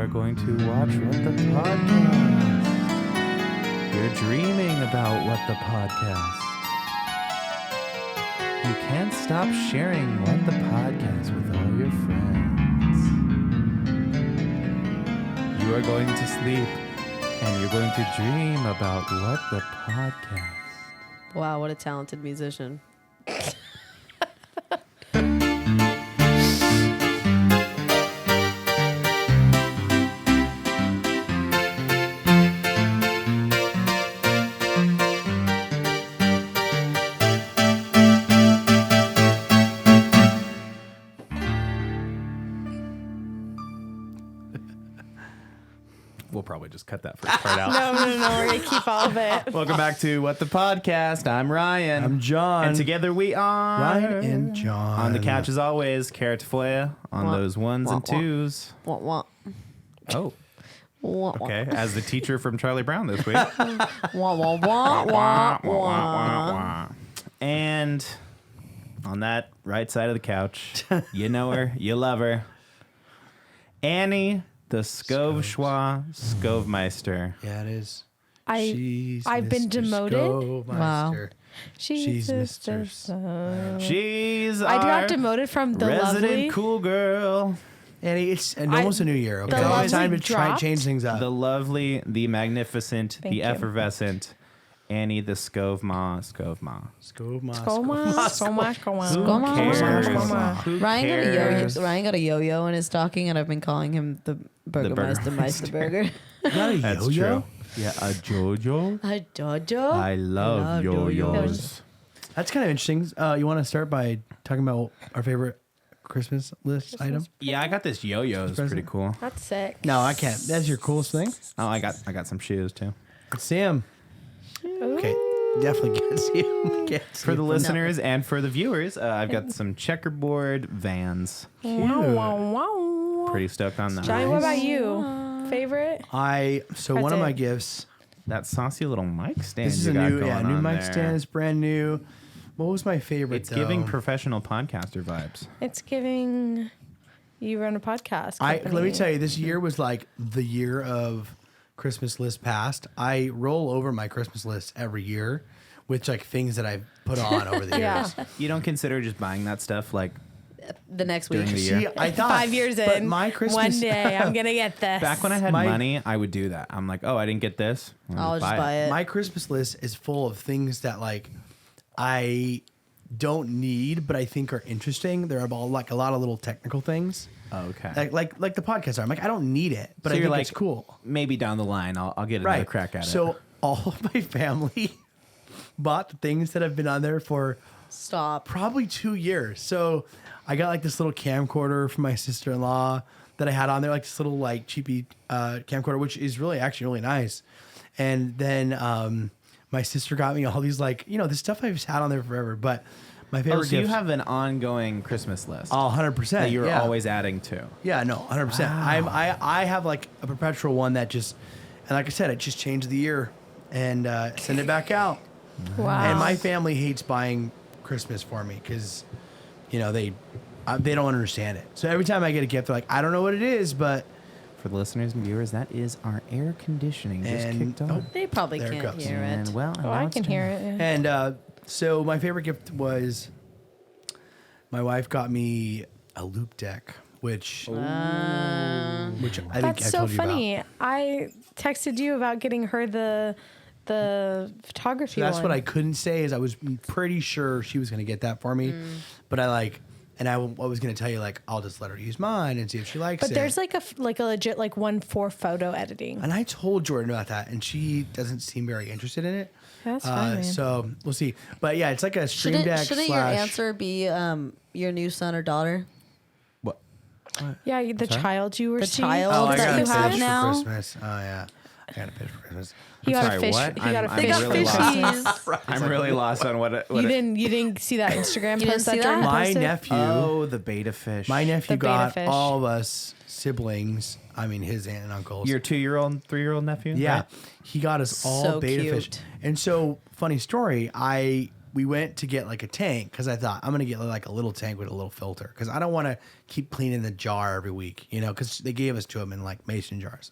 are going to watch What the Podcast. You're dreaming about What the Podcast. You can't stop sharing What the Podcast with all your friends. You are going to sleep and you're going to dream about What the Podcast. Wow, what a talented musician. We'll probably just cut that first part out. No, we're going to keep all of it. Welcome back to What the Podcast. I'm Ryan. I'm John. And together we are Ryan and John. On the couch as always, Cara Tafolla on those ones and twos. Wah. Oh, Wah, okay. As the teacher from Charlie Brown this week. wah, wah, wah, wah, wah. And on that right side of the couch, you know her, you love her. Annie, the Skovmeister. Yeah, it is. I've been demoted. Wow. She's Mr. She's I got our demoted from the resident lovely. cool girl. Annie, it's almost a new year. Okay, lovely it's time to try and dropped. change things up. The lovely, the magnificent, Thank the you. effervescent Annie, the Skovmand. Skovmand. Who Ryan cares? got a yo-yo in his stocking, and I've been calling him the Burgermeister Meisterburger. That's true. Yeah, a JoJo. A Jojo. I love yo-yos. That's kind of interesting. You want to start by talking about our favorite Christmas list item? Yeah, I got this yo-yo. It's pretty cool. That's sick. No, I can't. That's your coolest thing? Oh, I got some shoes too. Let's see him. Okay, definitely can't see him. Can't see For the him. listeners and for the viewers, I've got some checkerboard Vans. Wow. Pretty stoked on that. Johnny, what about you? Favorite? One of my it. gifts. That saucy little mic stand. This is you a got new, going new on mic there. stand. It's brand new. What was my favorite? It's giving though? professional podcaster vibes. It's giving you run a podcast. Let company. me tell you, this year was like the year of Christmas list past. I roll over my Christmas list every year with like things that I've put on over the Yeah. years. You don't consider just buying that stuff like The next During week. the year. See, I thought 5 years but in. my Christmas One day I'm gonna get this. back when I had My- money, I would do that. I'm like, oh, I didn't get this. I'll just buy it. my Christmas list is full of things that like I don't need, but I think are interesting. There are all, like a lot of little technical things. Oh, okay. Like the podcast are. I'm like, I don't need it, but So I you're think like, it's cool. Maybe down the line, I'll get another crack at it. So all of my family bought the things that have been on there for Stop. probably 2 years. So I got like this little camcorder from my sister-in-law that I had on there, like this little like cheapy camcorder, which is actually really nice. And then my sister got me all these like, this stuff I've had on there forever. But my favorite so you gifts, have an ongoing Christmas list 100%. that you're yeah. always adding to. Yeah, no, 100%. I have like a perpetual one that just, and like I said, it just changed the year and send it back out. Wow. And my family hates buying Christmas for me because, they don't understand it. So every time I get a gift, they're like, I don't know what it is, but For the listeners and viewers, that is our air conditioning just And- kicked on. They probably There it can't goes. hear And it. well, Oh, I can hear it. Yeah. and so my favorite gift was my wife got me a loop deck, which I think That's I so told you funny. about. I texted you about getting her the photography. So that's one. what I couldn't say is I was pretty sure she was going to get that for me, but I was going to tell you like I'll just let her use mine and see if she likes it. But there's like a legit one for photo editing. And I told Jordan about that, and she doesn't seem very interested in it. That's fine, man. So we'll see. But yeah, it's like a stream deck. Shouldn't your answer be your new son or daughter? What? Yeah, the child you were The seeing. child Oh, I that got a you have fish now? for Christmas. Oh yeah, I got a fish for Christmas. He got sorry, a fish. what? He got a I'm fish. really for lost. Christmas. I'm really lost on what You didn't see that Instagram You didn't post see that Jordan that? My posted? nephew, Oh, the beta fish. my nephew The beta got fish. all of us siblings. I mean, his aunt and uncles. Your 2-year-old, 3-year-old nephew? Yeah, right? he got us all So beta cute. fish. And so, funny story. I we went to get like a tank because I thought I'm gonna get like a little tank with a little filter because I don't want to keep cleaning the jar every week, because they gave us to them in like mason jars.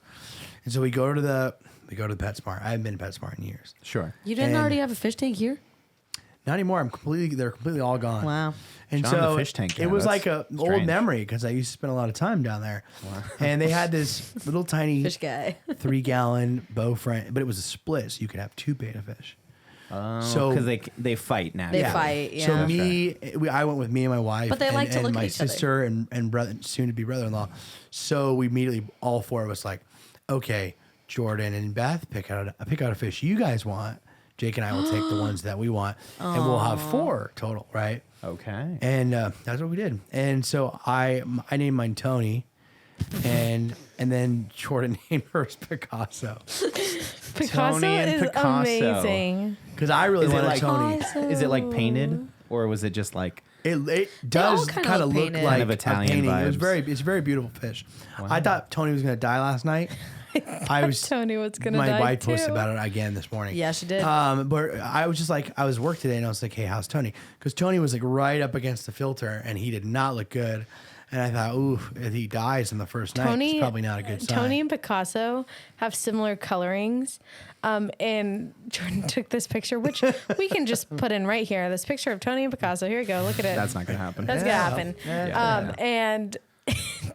And so we go to the PetSmart. I haven't been to PetSmart in years. Sure. You didn't And- already have a fish tank here? Not anymore. They're completely all gone. Wow. And John, the so fish tank guy, it was that's like a old strange. memory because I used to spend a lot of time down there. And they had this little tiny Fish guy. 3-gallon bow front, but it was a split, so you could have 2 beta fish. So because they fight now. They fight, yeah. So Okay. I went with me and my wife, But they and, like to and look at my each other. sister and brother, soon to be brother-in-law. So we immediately, all 4 of us, like, okay, Jordan and Beth, pick out a fish you guys want. Jake and I will take the ones that we want, and we'll have 4 total, right? Okay. And that's what we did. And so I named mine Tony, and then Jordan named hers Picasso Picasso Tony and is Picasso. amazing. because I really Is it wanted like Tony. Is it like painted or was it just like It does kinda kind of look look painted. like Kind of Italian a painting. It's vibes. it's a very beautiful fish. I thought Tony was gonna die last night. I was Tony was gonna my die wife too. posted about it again this morning. Yeah, she did. But I was just like, I was work today, and I was like, hey, how's Tony? Because Tony was like right up against the filter, and he did not look good. And I thought, ooh, if he dies in the first night, it's probably not a good sign. Tony and Picasso have similar colorings. And Jordan took this picture, which we can just put in right here. This picture of Tony and Picasso. Here you go. Look at it. that's not gonna happen? That's gonna happen. Yeah. And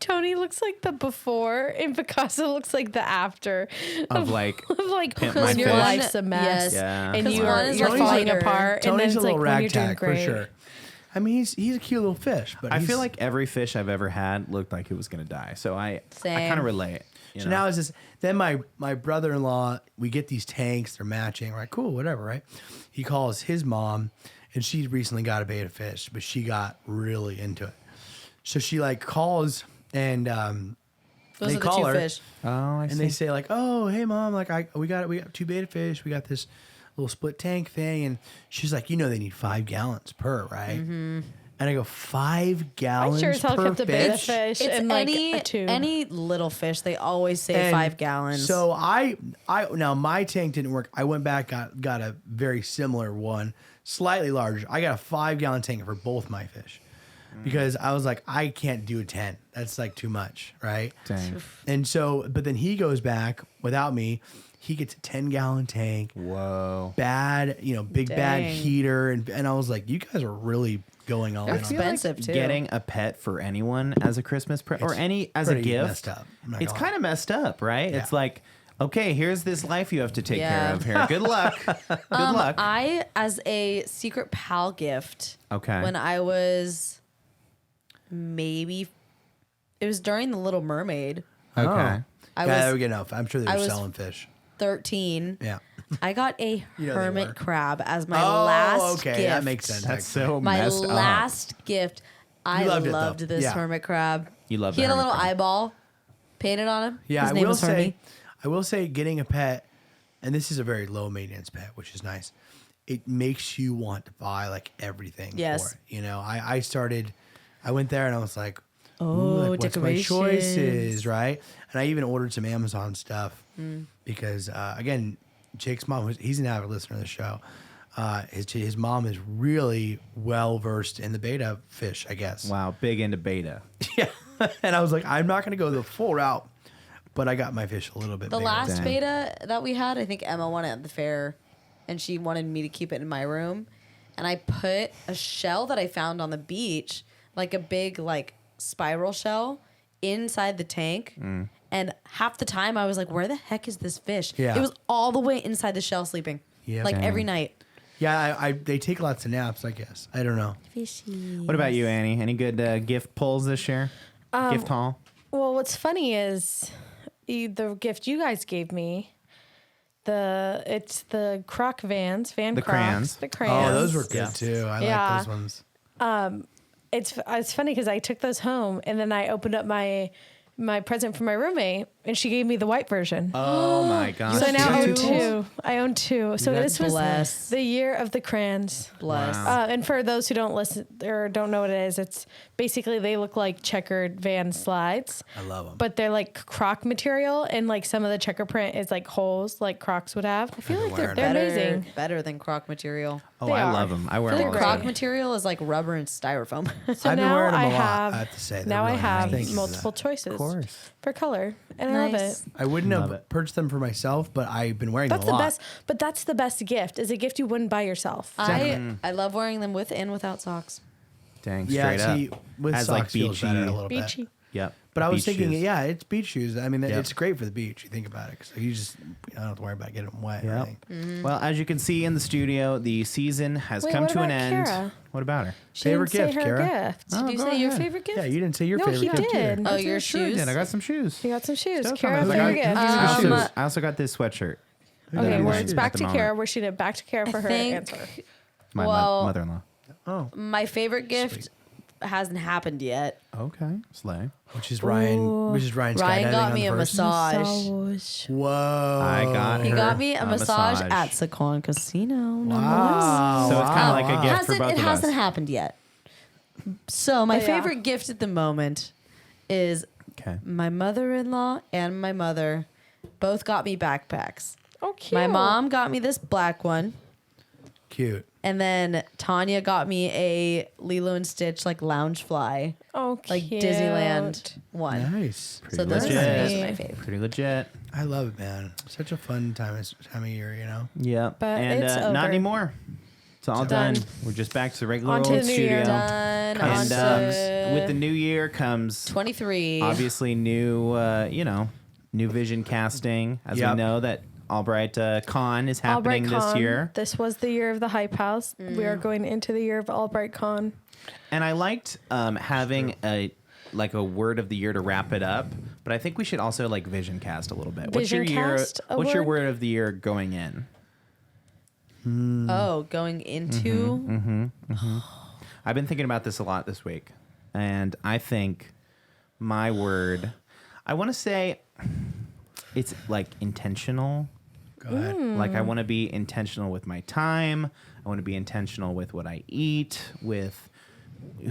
Tony looks like the before, and Picasso looks like the after Of like of like Pimp when My your Fish? life's a mess, Yes. Yeah. and 'Cause you're one is you're like falling lighter. apart, and then Tony's it's a like little when you're doing ragtag for great. sure. I mean, he's a cute little fish, but I he's- feel like every fish I've ever had looked like it was gonna die. So I Same. kind of relate. You So know? now is this? Then my brother-in-law, we get these tanks, they're matching, right? Cool, whatever, right? He calls his mom, and she recently got a beta fish, but she got really into it. So she like calls and Those they are the call 2 her, fish. Oh, I and they say like, oh, hey mom, like we got 2 beta fish, we got this little split tank thing, and she's like, they need 5 gallons per, right? Mm-hmm. And I go, 5 gallons I sure as hell per kept a beta fish? fish It's and like a tube. any little fish. They always say And 5 gallons. So I now my tank didn't work. I went back, got a very similar one, slightly larger. I got a 5-gallon tank for both my fish because I was like, I can't do a 10. That's like too much, right? Dang. And so, but then he goes back without me. He gets a 10-gallon tank, Whoa. bad, big bad Dang. heater, and I was like, you guys are really going all They're in on that. expensive too. Getting a pet for anyone as a Christmas present or any as a pretty gift, messed up. I'm not it's gonna kind lie. of messed up, right? Yeah. It's like, okay, here's this life you have to take Yeah. care of here. Good luck. Good luck. I, as a secret pal gift, Okay. when I was maybe, it was during The Little Mermaid, Okay. I yeah, was there we go. I'm sure they I were was- selling fish. 13. Yeah. I got a You know they were. hermit crab as my Oh, last okay, gift. that makes sense. That's actually. so My messed last gift. I loved it, loved though. this Yeah. hermit crab. You loved He the had a hermit little crab. eyeball painted on him. Yeah, His I name will was Hermie. say getting a pet, and this is a very low maintenance pet, which is nice. It makes you want to buy like everything Yes. for it. I went there and I was like, Oh, ooh, like, what's my decorations. choices, right? And I even ordered some Amazon stuff Mm. because again, Jake's mom, he's an avid listener of the show. His mom is really well versed in the beta fish, I guess. Wow, big into beta. Yeah. And I was like, I'm not going to go the full route, but I got my fish a little bit The bigger. last Dang. beta that we had, I think Emma won it at the fair, and she wanted me to keep it in my room. And I put a shell that I found on the beach, like a big like spiral shell, inside the tank. And half the time I was like, where the heck is this fish? Yeah. It was all the way inside the shell sleeping. Yeah. Like Dang. every night. Yeah, they take lots of naps, I guess. I don't know. Fishy. What about you, Annie? Any good gift pulls this year? Gift haul? Well, what's funny is the gift you guys gave me. It's the Croc Van The Crocs, crayons. the crayons. Oh, those were good Yeah. too. I Yeah. like those ones. It's funny because I took those home and then I opened up my present for my roommate and she gave me the white version. Oh my gosh. So I now You own got 2. I own 2. So got this was bless. the year of the crayons. Bless. Wow. And for those who don't listen or don't know what it is, it's basically they look like checkered van slides. I love them. But they're like croc material, and like some of the checker print is like holes, like Crocs would have. I feel like wearing they're better, amazing. better than croc material. Oh, They I are. love them. I wear The them all the croc time. material is like rubber and styrofoam. So I've been now wearing them I a lot, have, I have to say. They're now I really have nice. Thank you for multiple that. choices Of course. for color, and I love Nice. it. I wouldn't Love have it. purchased them for myself, but I've been wearing That's them a the lot. best, but that's the best gift. Is a gift you wouldn't buy yourself. I love wearing them with and without socks. Dang, Yeah, straight see, up. with Has, socks like, feels better a beachy- little bit. Beachy. Yep. But I was Beach thinking, shoes. yeah, it's beach shoes. I mean, Yep. it's great for the beach. You think about it, because you just don't have to worry about getting them wet. Or Yep. anything. Well, as you can see in the studio, the season has Wait, come what to an about end. Kara? What about her? She Favorite didn't say gift, her Cara? gift. Oh, Did you go say your ahead. favorite gift? Yeah, you didn't say your No, favorite he gift did. either. Oh, That's your I shoes. did. I got some shoes. You got some shoes. Still Kara, coming. favorite I gift. got shoes. shoes. I also got this sweatshirt. Okay, That well, I'm it's wearing back at the to moment. Kara. We're shooting it back to Kara for her think- answer. My Well- mother-in-law. Oh, My favorite gift hasn't happened yet. Okay, slay. which is Ryan Ryan skydiving got on me the a first? massage. Whoa. I got He her got me a massage massage. at Saquon Casino. No Wow. So it's kinda wow, like a wow. gift for both it of hasn't us. happened yet. So my Yeah. favorite gift at the moment is Okay. my mother-in-law and my mother both got me backpacks. Oh, cute. My mom got me this black one, Cute. and then Tanya got me a Lilo and Stitch like lounge fly, Oh, like cute. Disneyland one. Nice. So those are legit. my favorite. Pretty legit. I love it, man. Such a fun time of year, you know? Yeah. But and it's not over. anymore. It's all Done. done. We're just back to the regular On to old the new studio. year. Done. On And to with the new year comes 23. obviously new, new vision casting. As Yep. we know that Albright Con is happening Albright this Con. year. This was the year of the Hype House. We are going into the year of Albright Con. And I liked having a word of the year to wrap it up, but I think we should also like vision cast a little bit. What's your Vision year? cast a What's your word? word of the year going in? Oh, going into I've been thinking about this a lot this week, and I think my word, I want to say it's like intentional. Go ahead. Like I want to be intentional with my time. I want to be intentional with what I eat, with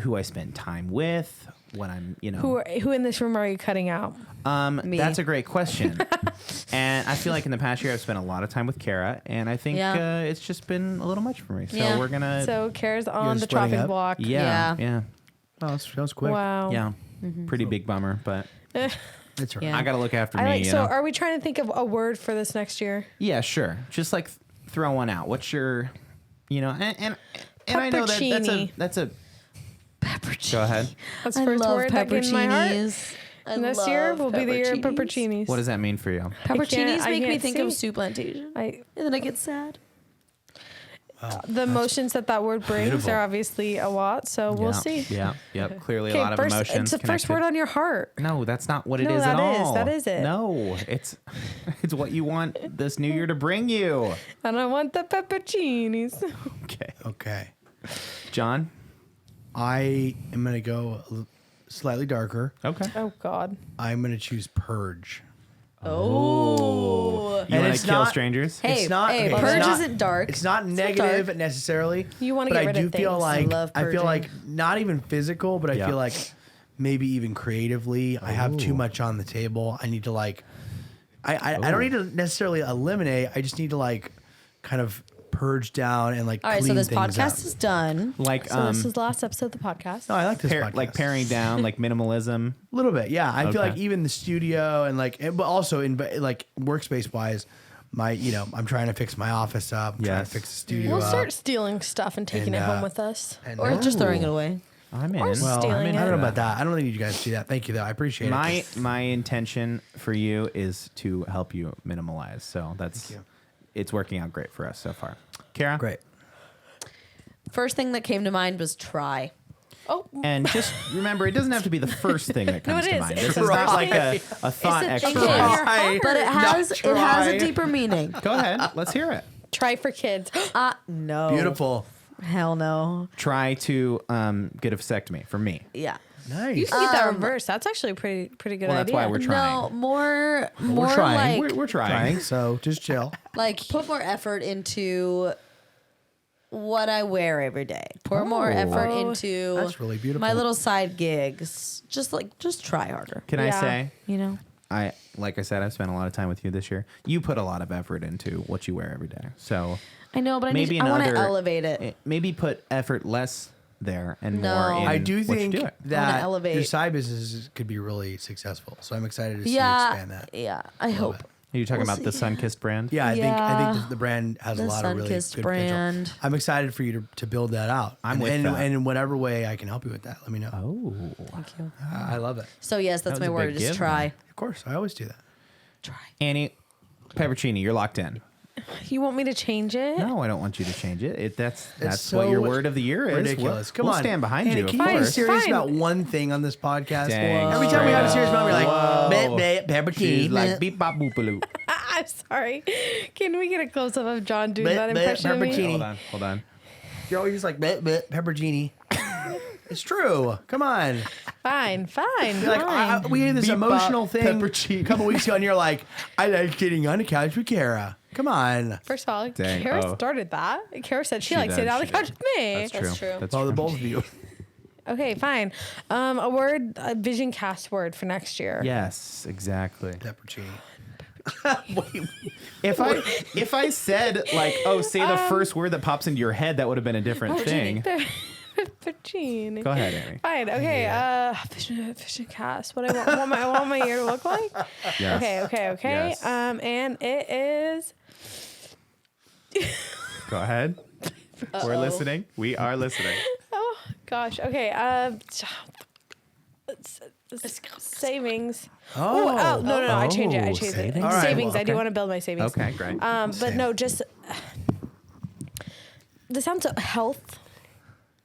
who I spend time with, what I'm, Who in this room are you cutting out? Me. That's a great question. And I feel like in the past year I've spent a lot of time with Cara, and I think Yeah. it's just been a little much for me. So Yeah. we're gonna, So Kara's on You're the splitting chopping up? block. yeah. Oh, that was quick. Wow. Yeah. Pretty big bummer, but That's right. Yeah. I got to look after I me. like. you So know? are we trying to think of a word for this next year? Yeah, sure. Just like throw one out. What's your, and I know Peppercini. that's a. peppercini. Go ahead. That's the I first love word that came in my heart. pepperoncinis. I And this year love will be the year of pepperoncinis. What does that mean for you? Pepperoncinis I make me can't think of see. Soup Plantation, I, and then I get sad. the emotions that word brings beautiful. are obviously a lot. So we'll Yeah, see. Yeah. Yep. Clearly a Okay, lot of first, emotions. it's the first connected. word on your heart. No, that's not what it No, is that at is. all. That is it. No, it's what you want this new year to bring you. And I want the pepperoncinis. Okay. Okay. John? I am going to go slightly darker. Okay. Oh God. I'm going to choose Purge. Oh. You And want it's to kill not- strangers? Hey, It's not- hey, okay, it's Purge not- isn't dark. It's not not negative dark. necessarily. You wanna but get I rid do of feel things. like I love I feel like purging. not even physical, but I Yeah. feel like maybe even creatively, I have too Ooh. much on the table. I need to like, I don't need to necessarily eliminate. I just need to like, kind of purge down and like. All right, so clean this things podcast up. is done. Like So this is the last episode of the podcast. No, I like this podcast. like paring down, like minimalism. A little bit, yeah. I feel Okay. like even the studio and like, but also in like workspace wise, I'm trying to fix my office up. I'm trying Yes. to fix the studio We'll up. start stealing stuff and taking And, it home uh, with us. and, Or just throwing it away. I'm in. Or well, stealing I it. don't know about that. I don't think you guys do that. Thank you though. I appreciate it. My intention for you is to help you minimalize. So that's Thank you. it's working out great for us so far. Cara? Great. First thing that came to mind was try. Oh, And just remember, it doesn't have to be the first thing that No, comes it to is. mind. It's This the is not first like a thought It's a thing exercise. in your heart. But it has a try. deeper meaning. Go ahead. Let's hear it. try for kids. No. Beautiful. Hell no. Try to get a vasectomy for me. Yeah. Nice. You can get that reversed. That's actually a pretty good Well, that's idea. why we're trying. No, more We're trying. like We're trying. Trying, so just chill. like put more effort into what I wear every day. Pour more effort Oh, into that's really beautiful. my little side gigs. Just try harder. Can I Yeah. say, You know? like I said, I've spent a lot of time with you this year. You put a lot of effort into what you wear every day. So I know, but maybe I want to another- elevate it. Maybe put effort less there and No. more in I do what you think do. that elevate. your side businesses could be really successful. So I'm excited to see you Yeah, expand that. yeah. I hope. Are you talking We'll about the see. Sun-Kissed brand? Yeah, I Yeah. think the brand has a The lot of really good Sunkissed potential. brand. I'm excited for you to build that out. I'm and, with and, that. and in whatever way I can help you with that, let me know. Oh. Thank you. I love it. So yes, that's That was my a word. big Just give, try. man. Of course, I always do that. Try. Annie, peppercini, you're locked in. You want me to change it? No, I don't want you to change it. That's so what your word of the year is. Ridiculous. Come we'll on, stand behind Annie, you, of Can you be course. serious Fine. about one thing on this podcast? Dang. Every time we have a serious moment, we're like, Whoa. pepperoni. She's like beep bop boopaloo. I'm sorry. Can we get a close up of John doing that impression of me? pepperoni. Hold on. You're always just like, pepperoni. It's true. Come on. Fine. You're like, we had this Beep, emotional bop, thing pepperoni. a couple weeks ago, and you're like, I like getting on the couch with Cara. Come on. First of all, Dang, Cara oh. started that. Cara said she She likes did, sitting on the she couch did. with me. That's true. That's true. That's Well, true. the both of you. Okay, fine. A word, a vision cast word for next year. Yes, exactly. Pepperoni. If I said like, oh, say the first word that pops into your head, that would have been a different thing. Pepperoni. Go ahead, Annie. Fine. Okay. Vision cast. What I want my year to look like. Yes. Okay. Yes. And it is. Go ahead. We're listening. We are listening. Oh gosh. Okay. Savings. Oh. No. I changed it. I Oh, changed savings? it. All right, Savings. well, I do okay. want to build my savings. Okay, great. But no, just this sounds health.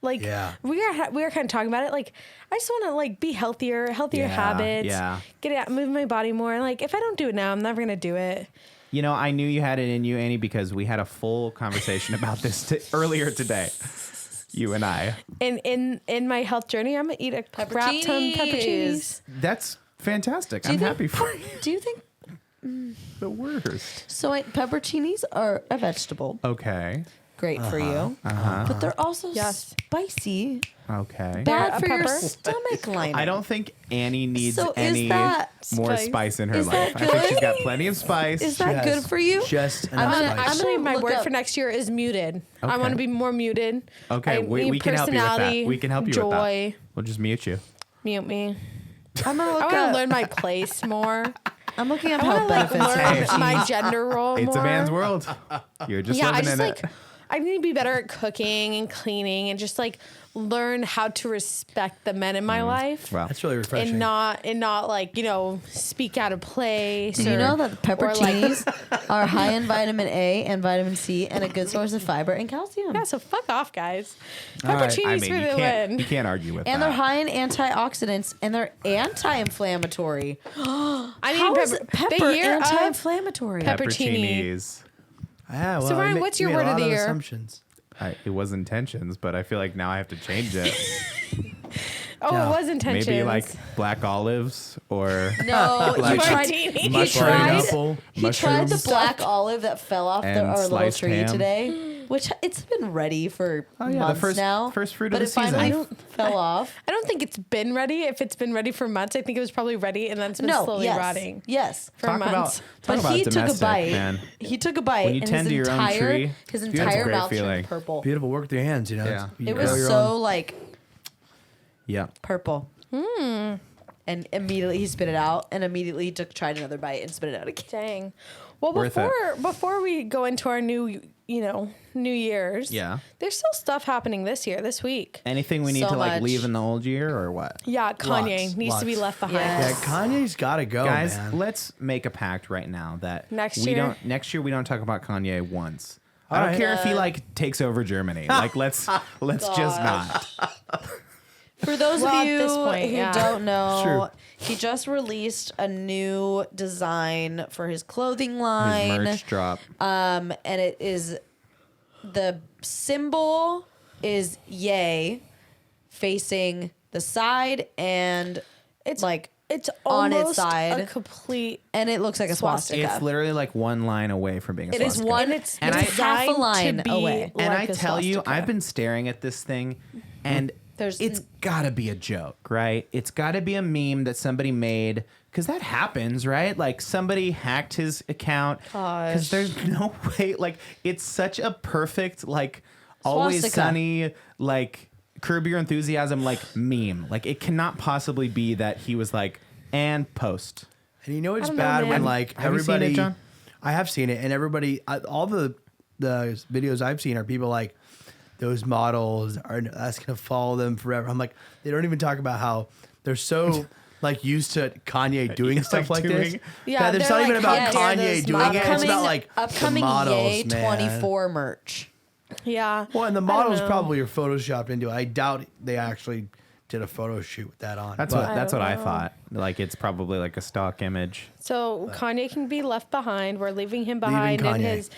Like Yeah. we are kind of talking about it. Like I just want to like be healthier Yeah, habits. yeah. Get out, move my body more. Like if I don't do it now, I'm never gonna do it. You know, I knew you had it in you, Annie, because we had a full conversation about this earlier today. You and I. And in my health journey, I'm gonna eat a crap ton of pepperoncinis. That's fantastic. Do you I'm think- happy for you. Do you think The worst. so? Pepperoncinis are a vegetable, Okay. great for you, but they're also Yes. spicy, Okay. bad a for your pepper? stomach lining. I don't think Annie needs So is any that more spice? spice in her Is life. that I think she's good? got plenty of spice. Is that good for you? Just I'm enough gonna- spice. I'm Actually, my look word up- for next year is muted. I Okay. want to be more muted. Okay, I we need can help you with that. personality, We can help you with joy. that. We'll just mute you. Mute me. I'm gonna I look want to up. learn my place more. I'm looking up I want health to like benefits. learn my gender role It's more. a man's world. You're just Yeah, I living just in like it. I need to be better at cooking and cleaning and just like learn how to respect the men in my life. Wow. That's really refreshing. And not like, speak out of place. Do you or- know that or, like- pepperoncinis are high in vitamin A and vitamin C and a good source of fiber and calcium? Yeah, so fuck off, guys. All right. Pepperoncinis I mean, for you the can't, win. you can't argue with And that. they're high in antioxidants and they're anti-inflammatory. I How need is pepper the year of anti-inflammatory? peppercini. Yeah, well, So, Ryan, we what's we your made a word of lot the year? Assumptions. It was intentions, but I feel like now I have to change it. Oh, Yeah. it was intentions. Maybe like black olives or No, Like you tried. martini. He mushroom tried. apple, He tried the mushrooms. black olive that fell off And our little sliced tree ham. today, which it's been ready for yeah, the months first- now. first fruit of but the it finally season. fell off. I don't think it's been ready. If it's been ready for months, I think it was probably ready and then it's been No, slowly yes, rotting yes. for Talk months. about talk But about he took a domestic, bite. man. He took a bite, When you and tend his to your own entire tree, his it's a entire great mouth feeling. turned purple. Beautiful work with your hands, Yeah. You It grow was your so own. like Yeah. purple. And immediately he spit it out, and immediately he tried another bite and spit it out again. Dang. Well, Worth it. before we go into our new Year's, Yeah. there's still stuff happening this week. Anything we need So to like much. leave in the old year or what? Yeah, Kanye Lots, needs to be lots. left behind. Yeah. Yeah, Kanye's got to go, Guys, man. let's make a pact right now that Next we year? next year we don't talk about Kanye once. I All don't right. care if he like takes over Germany. Like let's just not. For those Well, of at you this point, who yeah. don't know, True. he just released a new design for his clothing His line. merch drop. And it is the symbol is yay facing the side and It's like It's on almost its side. a complete. and it looks like a swastika. It's literally like one line away from being a It is swastika. one And it's And it's I- half a line away. And like I a tell you, swastika. I've been staring at this thing, and There's it's got to be a joke, right? It's got to be a meme that somebody made because that happens, right? Like somebody hacked his account. Because there's no way. Like it's such a perfect like Always Swastika. Sunny like Curb Your Enthusiasm like meme. Like it cannot possibly be that he was like and post. And you know it's I don't know, bad man. when like Have you seen everybody. it, John? I have seen it, and everybody, all the videos I've seen are people like those models are that's gonna follow them forever. I'm like, they don't even talk about how they're so like used to Kanye doing stuff like this. Yeah, that it's they're not even like, about how dare Kanye those doing it. It's upcoming- about like upcoming the models, Yay man. 24 merch. Yeah. Well, and the I don't models know. probably are photoshopped into it. I doubt they actually did a photo shoot with that on. That's But- what I know. thought. Like it's probably like a stock image. So Kanye can be left behind. We're leaving him behind in Kanye. his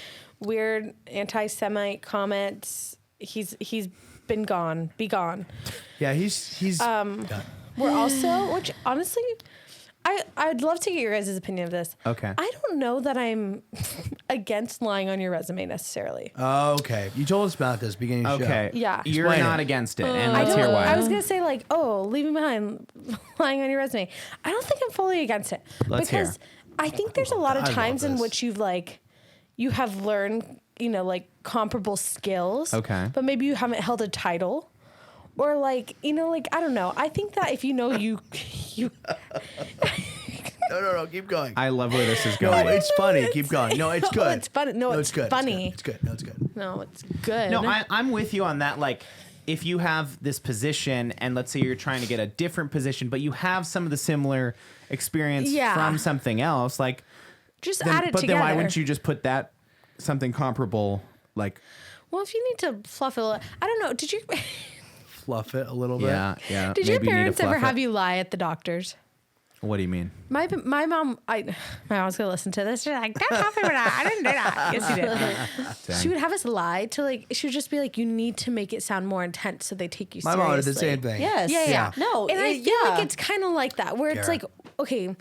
weird anti-Semite comments. He's been gone. Be gone. Yeah, he's done. We're also, which honestly, I'd love to get your guys' opinion of this. Okay. I don't know that I'm against lying on your resume necessarily. Oh, okay. You told us about this beginning of the show. Okay. Yeah. You're Explain not it. against it, and I let's don't. hear why. I was gonna say like, oh, leaving behind, lying on your resume. I don't think I'm fully against it Let's because hear. I think there's a lot of I love times in this. which you have learned, like comparable skills. Okay. But maybe you haven't held a title. Or like, I don't know. I think that if you No, keep going. I love where this is No, going. it's funny. Keep going. No, it's No, good. it's funny. No, it's good. funny. It's good. No, it's good. No, it's good. No, I'm with you on that. Like, if you have this position, and let's say you're trying to get a different position, but you have some of the similar experience Yeah. from something else, like, just then, add it but together. then why wouldn't you just put that something comparable? Like, Well, if you need to fluff it a little, I don't know. Did you Fluff it a little bit. yeah. did your maybe you need to parents ever fluff have it. you lie at the doctor's? What do you mean? My mom, my mom's gonna listen to this. She's like, "Don't tell me that. I didn't do that." Yes, you did. She would have us lie to like. She would just be like, "You need to make it sound more intense, so they take you My seriously." mom did the same thing. Yes. Yeah. No, and I feel yeah. like it's kind of like that, where it's Cara. like, okay,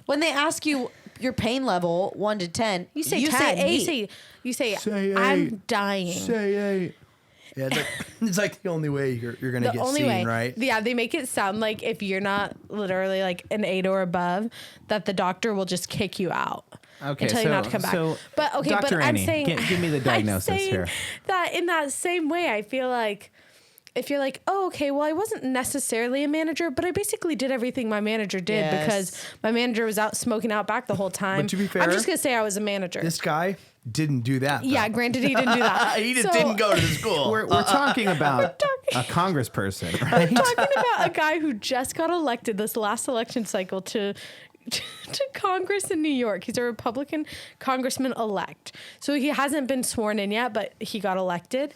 When they ask you your pain level 1 to 10, you say 10. Say 8. You say Say I'm 8. dying. Say 8. Yeah, it's like the only way you're gonna The get only seen, way, right? Yeah, they make it sound like if you're not literally like an 8 or above, that the doctor will just kick you out. Okay, and tell you not to come back. But okay, Dr. but I'm Annie, saying, give me the diagnosis I'm saying here. that in that same way, I feel like if you're like, oh, okay, well, I wasn't necessarily a manager, but I basically did everything my manager did Yes. because my manager was out smoking out back the whole time. But to be I'm fair, just gonna say I was a manager. This guy didn't do that. Yeah, though. granted, he didn't do that. He just So, didn't go to the school. We're talking about a congressperson, right? talking about a guy who just got elected this last election cycle to Congress in New York. He's a Republican congressman elect. So he hasn't been sworn in yet, but he got elected.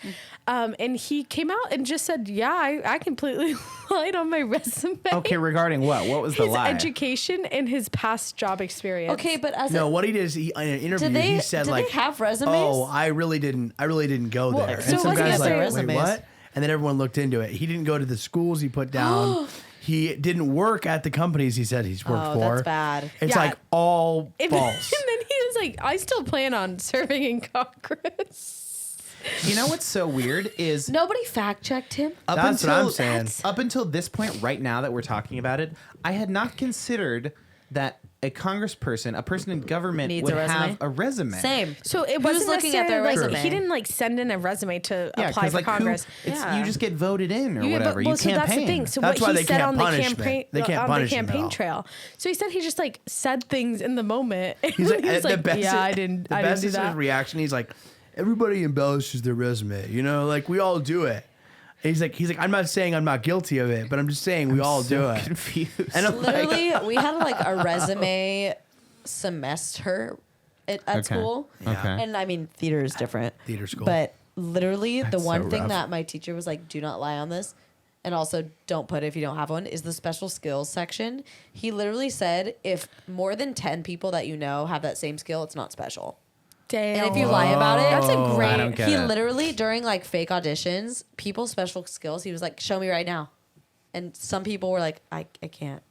And he came out and just said, yeah, I completely lied on my resume. Okay, regarding what? What was the His lie? education and his past job experience. Okay, but as No, a, what he did is in an interview do they, he said do like, they have resumes? "Oh, I really didn't go Well, there." so And some wasn't guys it like, their "Wait, resumes? what?" And then everyone looked into it. He didn't go to the schools he put down. He didn't work at the companies he said he's worked Oh, for. that's bad. It's Yeah. like all And, false. and then he was like, I still plan on serving in Congress. You know what's so weird is Nobody fact checked him. That's what I'm saying. Up until this point, right now that we're talking about it, I had not considered that a congressperson, a person in government, Needs would a resume. have a resume. Same. So it Who's wasn't looking at their necessarily, like, resume? he didn't like send in a resume to Yeah, apply 'cause, for like, Congress. Yeah. you just get voted in or Yeah, whatever. But, well, you so that's the campaign. thing. So That's what why he they said can't on the punish me. campaign, They can't on the punish him at campaign all. trail. So he said he just like said things in the moment. He's like, He was the best. yeah, I didn't The do best is that. his reaction. He's like, everybody embellishes their resume. You know, like we all do it. And he's like, I'm not saying I'm not guilty of it, but I'm just saying we all do it. Confused. And I'm like, Literally, we had like a resume semester at school. Okay. And I mean, theater is different. Theater school. But literally, the That's one so thing rough. that my teacher was like, do not lie on this. And also, don't put it if you don't have one, is the special skills section. He literally said, if more than 10 people that you know have that same skill, it's not special. Damn. And if you lie about it, That's a I great. don't get he it. literally, during like fake auditions, people's special skills, he was like, show me right now. And some people were like, I can't.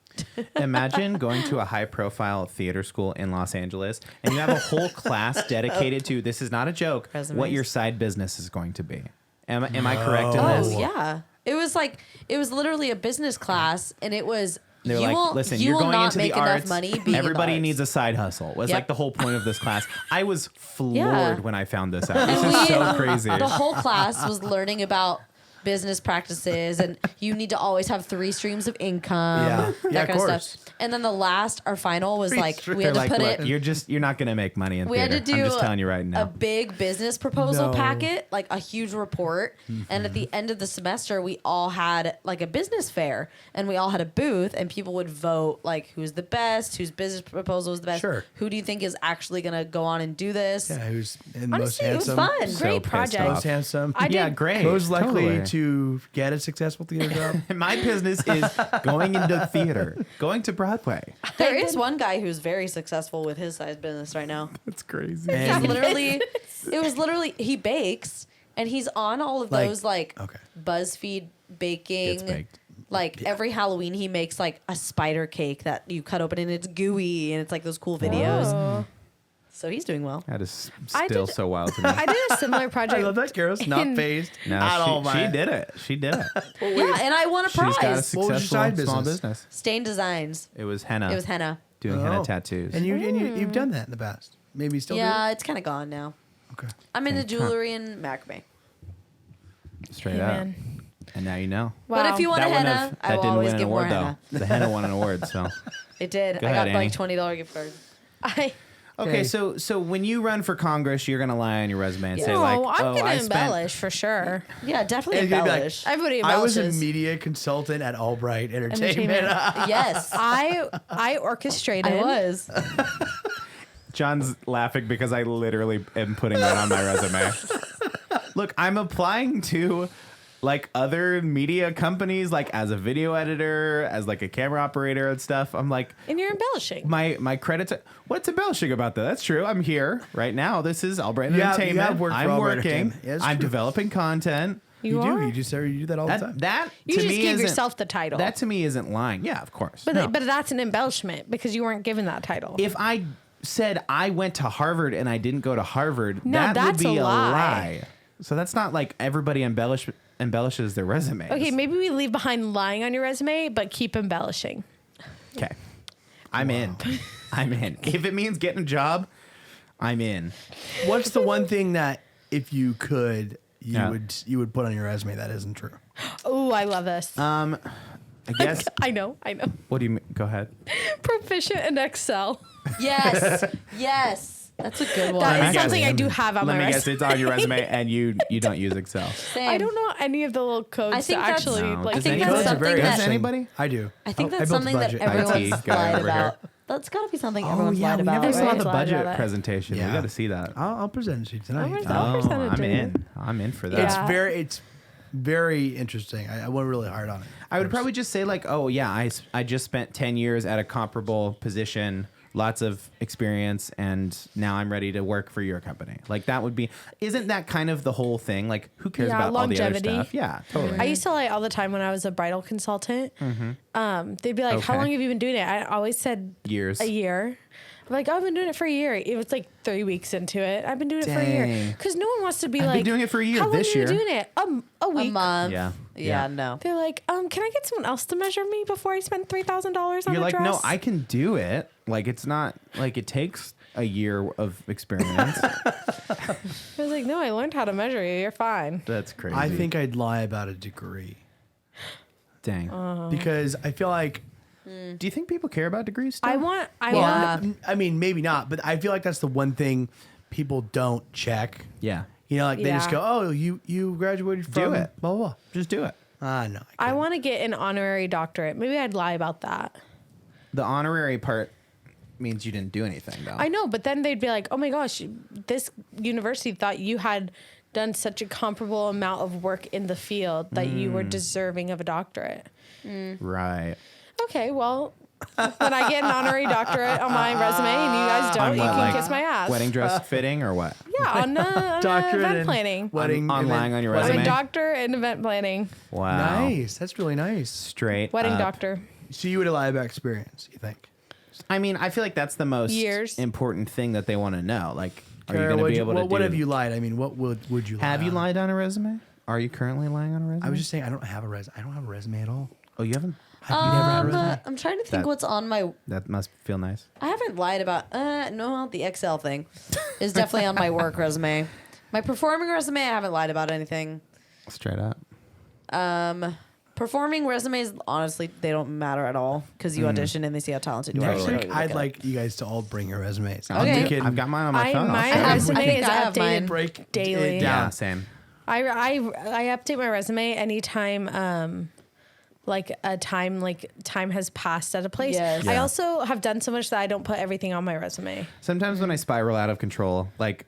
Imagine going to a high-profile theater school in Los Angeles, and you have a whole class dedicated to, this is not a joke, what Resumes. your side business is going to be. Am I correct in Oh, this? yeah. It was literally a business class, and it was They're You like, will- listen, you you're will going not into make the enough arts. money being in the Everybody arts. needs a side hustle. Was Yep. like the whole point of this class. I was floored Yeah. when I found this out. This And is so crazy. The whole class was learning about business practices, and you need to always have 3 streams of income. Yeah. That Yeah, kind of of course. stuff. And then our final was like we They're had to like, put look, it. you're not gonna make money in We had theater. to do I'm just telling you right a now. big business proposal No. packet, like a huge report. And at the end of the semester, we all had like a business fair, and we all had a booth, and people would vote like who's the best, whose business proposal was the best, Sure. who do you think is actually gonna go on and do this. Yeah, who's the most Honestly, it was handsome? fun. So Great pissed project. off. Most handsome. I did. Yeah, great. Most likely Totally. to get a successful theater job. My business is going into theater, going to Broadway. There is one guy who's very successful with his size business right now. That's crazy. And- It was literally he bakes, and he's on all of Like- those like okay. BuzzFeed baking. Gets baked. Like every Halloween, he makes like a spider cake that you cut open and it's gooey, and it's like those cool videos. Oh. So he's doing well. That is I still did- so wild to me. I did a similar project. I love that Kara's not in- phased No, at all. she did it. She did it. Yeah, and I won a She's got a prize. What was your successful side small business? business. Stain Designs. It was henna. It was henna. doing henna tattoos. And you've done that in the past. Maybe you still Yeah, it's kind of gone now. do. Okay. I'm into Okay. jewelry and macrame. Straight Hey, up. man. And now you know. But if you want a wouldn't henna, have- I that will didn't always win an give more award henna. though. The henna won an award. So It did. Go I ahead, got like Annie. $20 gift card. I okay, so when you run for Congress, you're gonna lie on your resume and say no, like, I'm "Oh, gonna I spent." embellish for sure. Yeah, definitely And you'd be like, embellish. Everybody I was embellishes. a media consultant at Albright Entertainment. Entertainment. Yes, I orchestrated. I was. John's laughing because I literally am putting that on my resume. Look, I'm applying to like other media companies, like as a video editor, as like a camera operator and stuff. I'm like, And you're embellishing. my credits. What's embellishing about that? That's true. I'm here right now. This is Albright You have- Entertainment. you have worked for I'm Albright working. Entertainment. Yeah, it's I'm true. developing content. You are? do. You do that all the time. That You to just me give isn't- yourself the title. That to me isn't lying. Yeah, of course. But No. but that's an embellishment because you weren't given that title. If I said I went to Harvard and I didn't go to Harvard, No, that would that's be a a lie. lie. So that's not like everybody embellishes their resumes. Okay, maybe we leave behind lying on your resume, but keep embellishing. Okay. I'm in. I'm in. If it means getting a job, I'm in. What's the one thing that if you could Yeah. you would put on your resume that isn't true? Oh, I love this. I guess. I know. What do you mean? Go ahead. Proficient in Excel. Yes, yes, that's a good one. That me is guess. something I do have on Let my me guess. resume. It's on your resume, and you don't use Excel. Same. I don't know any of the little codes I think to that's- actually No. like. Does think anybody- that's something Does that anybody? I do. I think I that's built a something that budget. everyone's IT guy lied over here. about. That's got to be something Oh, everyone's yeah, lied we about. never I saw Right. the Lied budget about it. presentation. Yeah. We got to see that. I'll present it to you tonight. where's Oh, that? I'll present it I'm to you. in. I'm in for that. Yeah. It's very interesting. I went really hard on it. I would probably just say like, oh yeah, I just spent 10 years at a comparable position, lots of experience, and now I'm ready to work for your company. Like that would be, isn't that kind of the whole thing? Like who cares Yeah, about all the other longevity. stuff? Yeah, totally. I used to lie all the time when I was a bridal consultant. They'd be like, "How Okay. long have you been doing it?" I always said Years. a year. I'm like, "Oh, I've been doing it for a year." It was like 3 weeks into it. I've been doing it for a year Dang. because no one wants to be I've like, been doing it for a year How long this are you year." doing it? A A week. month. Yeah. Yeah, Yeah. no. They're like, can I get someone else to measure me before I spend $3,000 on You're a like, dress? no, I can do it. Like it's not like it takes a year of experience. I was like, no, I learned how to measure you. You're fine. That's crazy. I think I'd lie about a degree Dang. because I feel like Do you think people care about degrees? Still? I want. Yeah. I mean maybe not, but I feel like that's the one thing people don't check. Yeah. You know, like they just Yeah. go, "Oh, you graduated from Do it. blah blah." blah. Just do it. No. I couldn't. want to get an honorary doctorate. Maybe I'd lie about that. The honorary part means you didn't do anything though. I know, but then they'd be like, "Oh my gosh, this university thought you had done such a comparable amount of work in the field that you were deserving of a doctorate." Right. Okay, well, when I get an honorary doctorate on my resume and you guys don't, On you what, can like kiss my ass. Wedding dress fitting or what? Yeah, on Doctorate event in planning. wedding On event- lying on your I'm resume? a doctor in event planning. Wow. Nice. That's really nice. Straight Wedding up. doctor. So you would lie about experience, you think? I mean, I feel like that's the most Years. important thing that they want to know. Like, are you Cara, going to what'd be you- able to what do? have you lied? I mean, what would you lie Have you on? lied on a resume? Are you currently lying on a resume? I was just saying I don't have a resume. I don't have a resume at all. Oh, you haven't? Have you never had a resume? I'm trying to think That- what's on my. That must feel nice. I haven't lied about. No, the Excel thing is definitely on my work resume. My performing resume, I haven't lied about anything. Straight up. Performing resumes, honestly, they don't matter at all because you audition and they see how talented you are. Next so week, you I'd look at like you guys to all bring your resumes. Okay. I've got mine on my phone. I'll My show you. resume I think is I have mine. updated Break daily. it Yeah, down. same. I update my resume anytime time has passed at a place. Yes. I Yeah. also have done so much that I don't put everything on my resume. Sometimes when I spiral out of control, like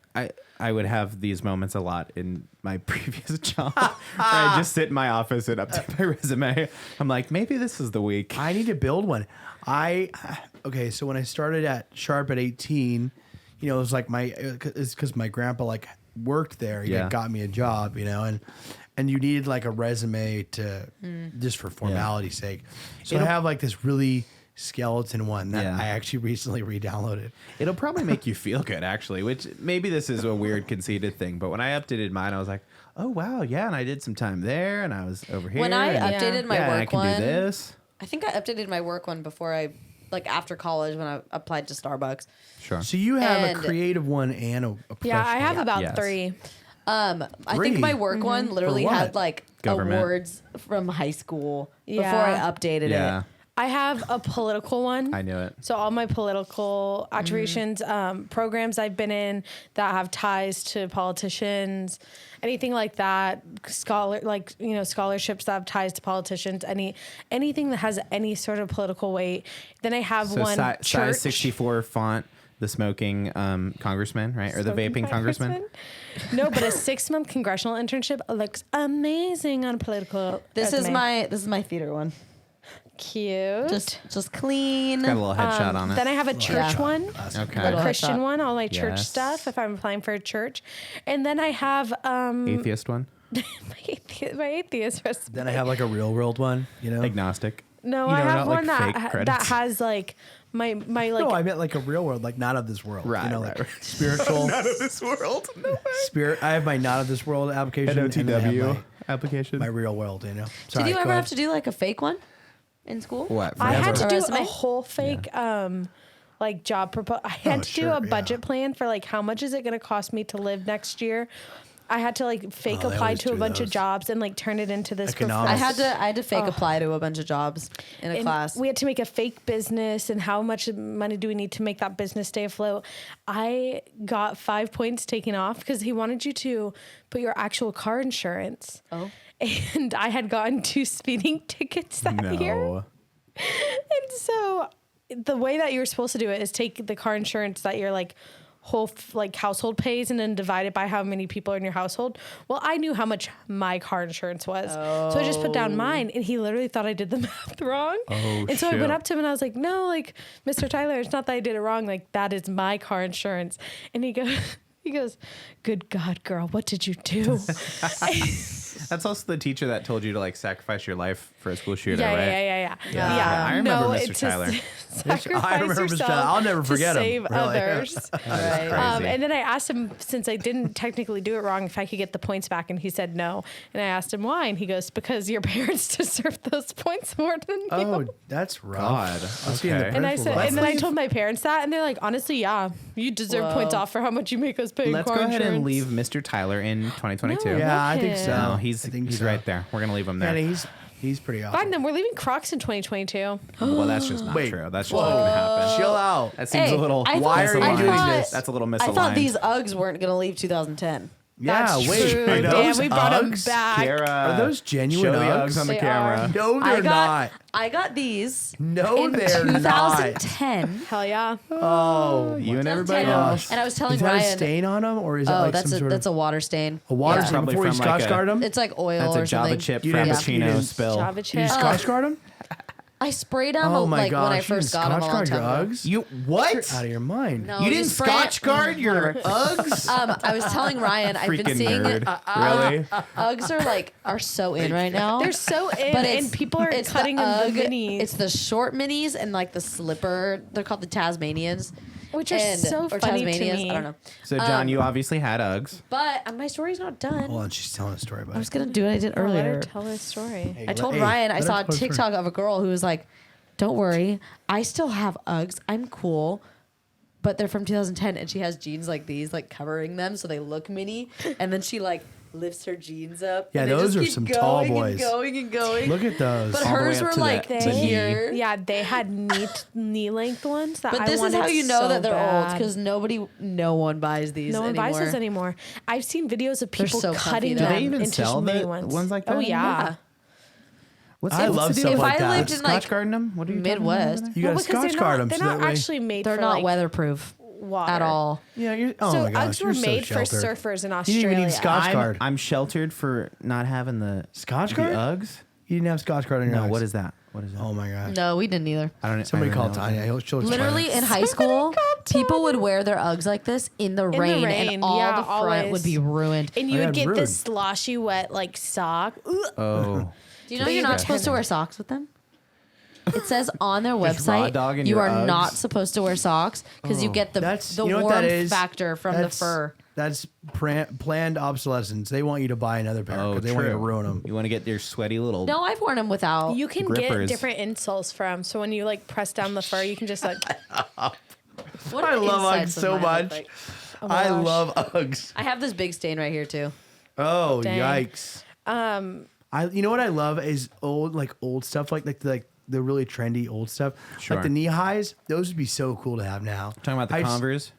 I would have these moments a lot in my previous job where I just sit in my office and update my resume. I'm like, maybe this is the week. I need to build one. Okay, so when I started at Sharp at 18, it was like it's because my grandpa like worked there. He Yeah. got me a job, and you needed like a resume to just for formality's sake. So I have like this really skeleton one that Yeah. I actually recently re-downloaded. It'll probably make you feel good, actually, which maybe this is a weird conceited thing. But when I updated mine, I was like, oh, wow, yeah. And I did some time there and I was over here. When I and, updated my yeah, and I work can one, do this. I think I updated my work one before after college when I applied to Starbucks. Sure. So you have And- a creative one and a professional. Yeah, I have about Yes. 3. I Three? think my work one literally For what? had like Government. awards from high school before Yeah. I updated Yeah, it. I have a political one. I knew it. So all my political attributions, programs I've been in that have ties to politicians, anything like that, scholarships that have ties to politicians, anything that has any sort of political weight. Then I have So one size church. 64 font, the smoking congressman, right? Or the Smoking vaping congressman. No, but a 6-month congressional internship looks amazing on a political. This resume. is my theater one. Cute. Just clean. Got a little headshot on it. Then I have a church Yeah. one. Okay. A Little Christian headshot. one, all my church Yes. stuff if I'm applying for a church. And then I have Atheist one. my atheist resume. Then I have like a real world one, Agnostic. No, you I know, have not one like fake that credits. has like my like No, I meant like a real world, like not of this world. Right, like right. spiritual. Out of this world. No Spirit. I have my not of this world application. and then I have NOTW application. my real world. Did you ever have to do like a fake one in school? What? I had to Forever. do Resume? a whole fake like job proposal. I had to do sure, a budget yeah. plan for like how much is it going to cost me to live next year. I had to like fake Oh, they apply always to a do bunch of those. jobs and like turn it into this. Economics. I had to fake apply to a bunch of jobs in a And class. we had to make a fake business and how much money do we need to make that business stay afloat. I got 5 points taken off because he wanted you to put your actual car insurance. Oh. And I had gotten 2 speeding tickets that year. No. And so the way that you're supposed to do it is take the car insurance that your like whole like household pays and then divide it by how many people are in your household. Well, I knew how much my car insurance was. So I just put down mine and he literally thought I did the math wrong. And so I went shit. up to him and I was like, no, like Mr. Tyler, it's not that I did it wrong. Like that is my car insurance. And he goes, good God, girl, what did you do? That's also the teacher that told you to like sacrifice your life for a school shooter, right? Yeah. Yeah, I remember Mr. it's Tyler. sacrifice I remember Mr. yourself Tyler. I'll never to forget him, save really. others. Right. Crazy. And then I asked him, since I didn't technically do it wrong, if I could get the points back, and he said no. And I asked him why, and he goes, because your parents deserve those points more than you. Oh, that's rough. God. Let's be in the Okay. And I principal said, level. and then I told my parents that, and they're like, honestly, yeah, you deserve Whoa. points off for how much you make us pay. Let's car go ahead and insurance. leave Mr. Tyler in 2022. No. Yeah, I think so. No, No, I he's think he's so. right there. We're gonna leave him there. And he's pretty awesome. Fine, then we're leaving Crocs in 2022. Well, that's just not Wait. true. That's just not gonna happen. Chill out. That seems Hey, a little. I Why thought- are you I doing thought- this? That's a little I misaligned. thought these Uggs weren't going to leave 2010. Yeah, That's wait. true. Are Damn, those we brought them Uggs? back. Kiara, Are those genuine show the Uggs? Uggs on the They camera. are. No, they're not. I got these No, in they're not. 2010. Hell yeah. Oh, You and everybody 2010. else. And I was telling is that Ryan, a stain on them, or is that oh, like that's some sort that's of a water stain. a water Yeah. stain Probably before you from like Scotch a- guard them? It's like oil That's or a Java something. chip You didn't- you frappuccino didn't- spill. Java You chip. Scotch guard them? I sprayed them Oh my like gosh! when I you first didn't got them a Scotch long guard your time ago. Uggs? You what? Out of your mind. No, You didn't spray it- Scotch guard your Uggs? I was telling Ryan, I've been Freaking seeing nerd. Really? Uggs are so in right now. They're so in, But and people are it's cutting the them Ugg, the minis. It's the short minis and like the slipper. They're called the Tasmanians. Which are so or funny to Tasmanias. me. I don't know. So John, you obviously had Uggs. But my story's not done. Hold on, she's telling a story about I was it. gonna do what I did Let her earlier. tell her story. I told Ryan I saw a TikTok of a girl who was like, "Don't worry, I still have Uggs. I'm cool." But they're from 2010, and she has jeans like these, like covering them, so they look mini. And then she like lifts her jeans up. Yeah, and they those just are keep some going tall and boys. going and going. Look at those. But All the way hers up were to like the to knee. here. Yeah, they had knee length ones that But I this is wanted how you know so that they're old, bad. because no one buys these. No one anymore. buys those anymore. I've seen videos of They're people so comfy, cutting though. them Do they even into sell mini the ones. ones like that Oh anymore? yeah. What's I what's love the stuff deal? like If I that. lived in like Scotch guarding them? What are you talking about Midwest, over there? You got to because Scotch they're guard them. They're so not that way- actually made they're for not like weatherproof water at all. Yeah, you're, oh so my gosh, Uggs were you're so made for sheltered. surfers in You Australia. didn't even need Scotch guard. I'm sheltered for not having the Scotch the guard? Uggs. You didn't have Scotch guard on your No, Uggs. what is that? What is that? Oh my gosh. No, we didn't either. I don't. Somebody I call don't know. Tanya. She'll explain Literally it. in high school, people would wear their Uggs like this in the rain, rain, and all yeah, the front always. would be ruined. and you Oh, yeah, would get rude. this sloshy wet like sock. Ugh. Oh, Do you know you're not supposed to wear socks with them? It says on their Just raw website dog in you your are Uggs? not supposed to wear socks because you get the That's the you know what that warmth is? factor from That's- the fur. That's planned obsolescence. They want you to buy another pair oh, because they true. want you to ruin them. You want to get your sweaty little. No, I've worn them without. You can Grippers. get different insoles from. So when you like press down the fur, you can just like. What I do love insides Uggs of so mine look much. like? Oh my I gosh. love Uggs. I have this big stain right here too. Oh Dang. yikes! You know what I love is old stuff like the really trendy old stuff. Sure. Like the knee highs. Those would be so cool to have now. Talking about the I just- Converse.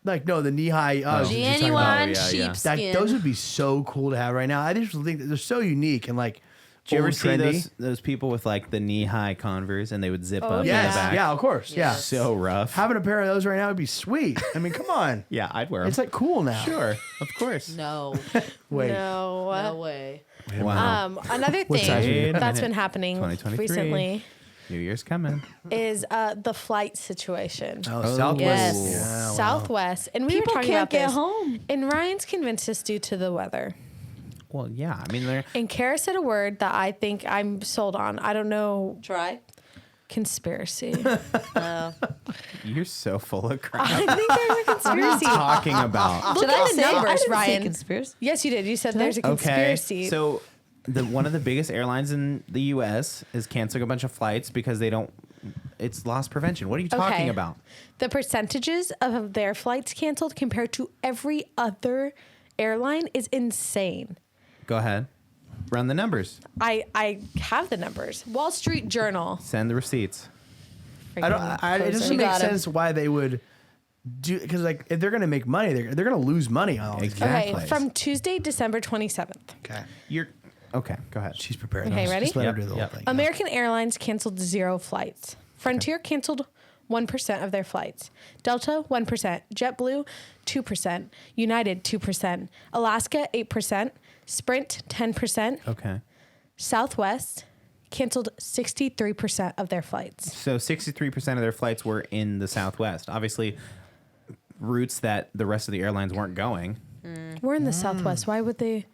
Like no, the knee high Uggs. that you're talking about. Genuine yeah, yeah. sheepskin. Those would be so cool to have right now. I just think that they're so unique and like. Do you ever old, see trendy. those people with like the knee high Converse and they would zip up yeah. in the Yes, back? yeah, of course, yeah. Yes. So rough. Having a pair of those right now would be sweet. I mean, come on. Yeah, I'd wear them. It's like cool now. sure, of course. No, Wait. No. no way. Wow. Another What size are you? thing that's been happening 2023. recently New Year's coming. is the flight situation. Oh, Southwest. Yes. Yeah, wow. Southwest, and we People were talking can't about get this. home. And Ryan's convinced us due to the weather. Well, yeah. I mean, they're And Cara said a word that I think I'm sold on. I don't know. Try. Conspiracy. you're so full of crap. I think there's a conspiracy. Talking about. Did at I the say numbers, I didn't say Ryan. conspiracy? Yes, you did. You said there's a Okay, conspiracy. so one of the biggest airlines in the U.S. is canceling a bunch of flights because they don't. It's loss prevention. What are you talking Okay. about? The percentages of their flights canceled compared to every other airline is insane. Go ahead. Run the numbers. I have the numbers. Wall Street Journal. Send the receipts. I don't. Freaking It poser. doesn't You make got him. sense why they would do because like if they're gonna make money, they're gonna lose money on all these. Exactly. Okay, from Tuesday, December 27th. Okay, You're okay. Go ahead. she's prepared. Okay, Just ready? let her Yep, do the whole yep. thing. American Airlines canceled 0 flights. Frontier canceled 1% of their flights. Delta 1%. JetBlue 2%. United 2%. Alaska 8%. Sprint 10%. Okay. Southwest canceled 63% of their flights. So 63% of their flights were in the Southwest. Obviously, routes that the rest of the airlines weren't going. We're in the Southwest. Why would they?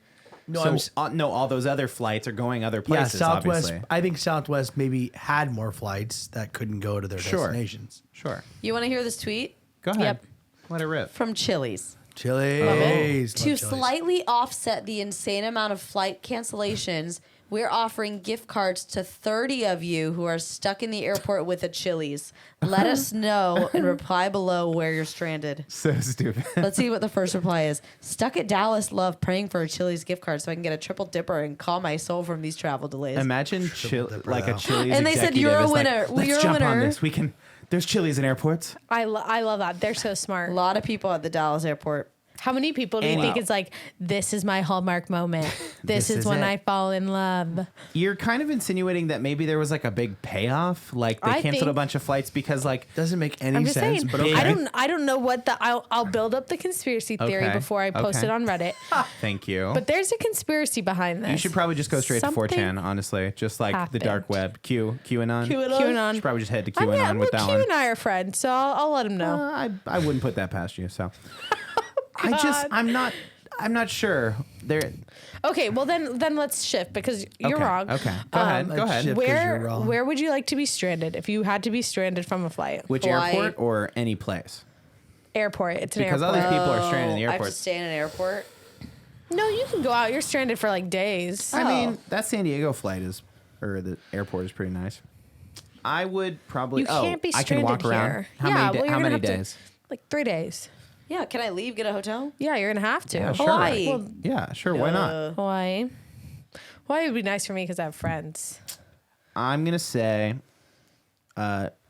No, so I'm s- no, all those other flights are going other yeah, places. Southwest. Obviously. I think Southwest maybe had more flights that couldn't go to their Sure. destinations. Sure. You want to hear this tweet Go ahead. Yep. Let it rip. from Chili's? Chili's. To slightly offset the insane amount of flight cancellations, we're offering gift cards to 30 of you who are stuck in the airport with a Chili's. Let us know and reply below where you're stranded. So stupid. Let's see what the first reply is. Stuck at Dallas, love praying for a Chili's gift card so I can get a triple dipper and call my soul from these travel delays. Imagine dipper, like a though. Chili's And they said, executive "You're a is like, winner. Let's You're a jump on winner." this. We can. There's Chili's in airports. I love that. They're so a smart. lot of people at the Dallas airport. How many people do you think it's like, this is my Hallmark moment? This is when it. I fall in love. You're kind of insinuating that maybe there was like a big payoff, like they I canceled think- a bunch of flights because like Doesn't make any I'm just sense. saying. But Big. okay. I don't know what I'll build up the conspiracy theory Okay, before I post okay. it on Reddit. thank you. But there's a conspiracy behind this. You should probably just go straight Something to 4chan, honestly, just like the dark happened. web. QAnon. QAnon. Should probably just head to I mean, QAnon with that Q one. and I are friends, so I'll let him know. I wouldn't put that past you. So I'm not sure. There. Okay, well then let's shift because you're okay, wrong. Okay. Go ahead. Go let's ahead. shift. 'Cause you're Where wrong. would you like to be stranded if you had to be stranded from a flight? Which Hawaii. airport or any place? Airport. It's an Because all airport. these people are stranded in the I have to airport. stay in an airport. No, you can go out. You're stranded for like days. I mean, that San Diego flight or the airport is pretty nice. I would probably. You can't be I can stranded walk around. here. How Yeah, many, well, you're how gonna many have to- days? Like 3 days. Yeah, can I leave? Get a hotel? Yeah, you're gonna have to. Yeah, sure. Hawaii. Well, Yeah, sure. Why not? Hawaii. Hawaii would be nice for me because I have friends. I'm gonna say,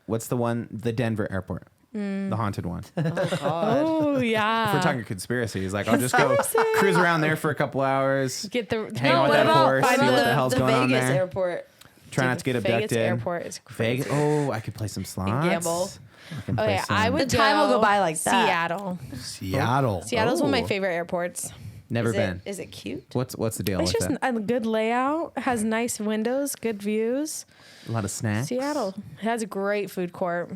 what's the one? The Denver airport, the haunted one. If Oh yeah. we're talking conspiracies, like I'll just go cruise around there for a couple hours. Get the Hang out with what that about horse, find see what the- the hell's the going on Vegas there. airport. Try not to get abducted. Vegas airport is crazy. Vegas. Oh, I could play some slots. gamble. I can play Okay, some- I would The time will go by like that. Seattle. Seattle. Seattle's one of my Oh. favorite airports. Never Is been. Is it cute? What's the deal It's with just that? a good layout, has nice windows, good views. A lot of snacks. Seattle has a great food court.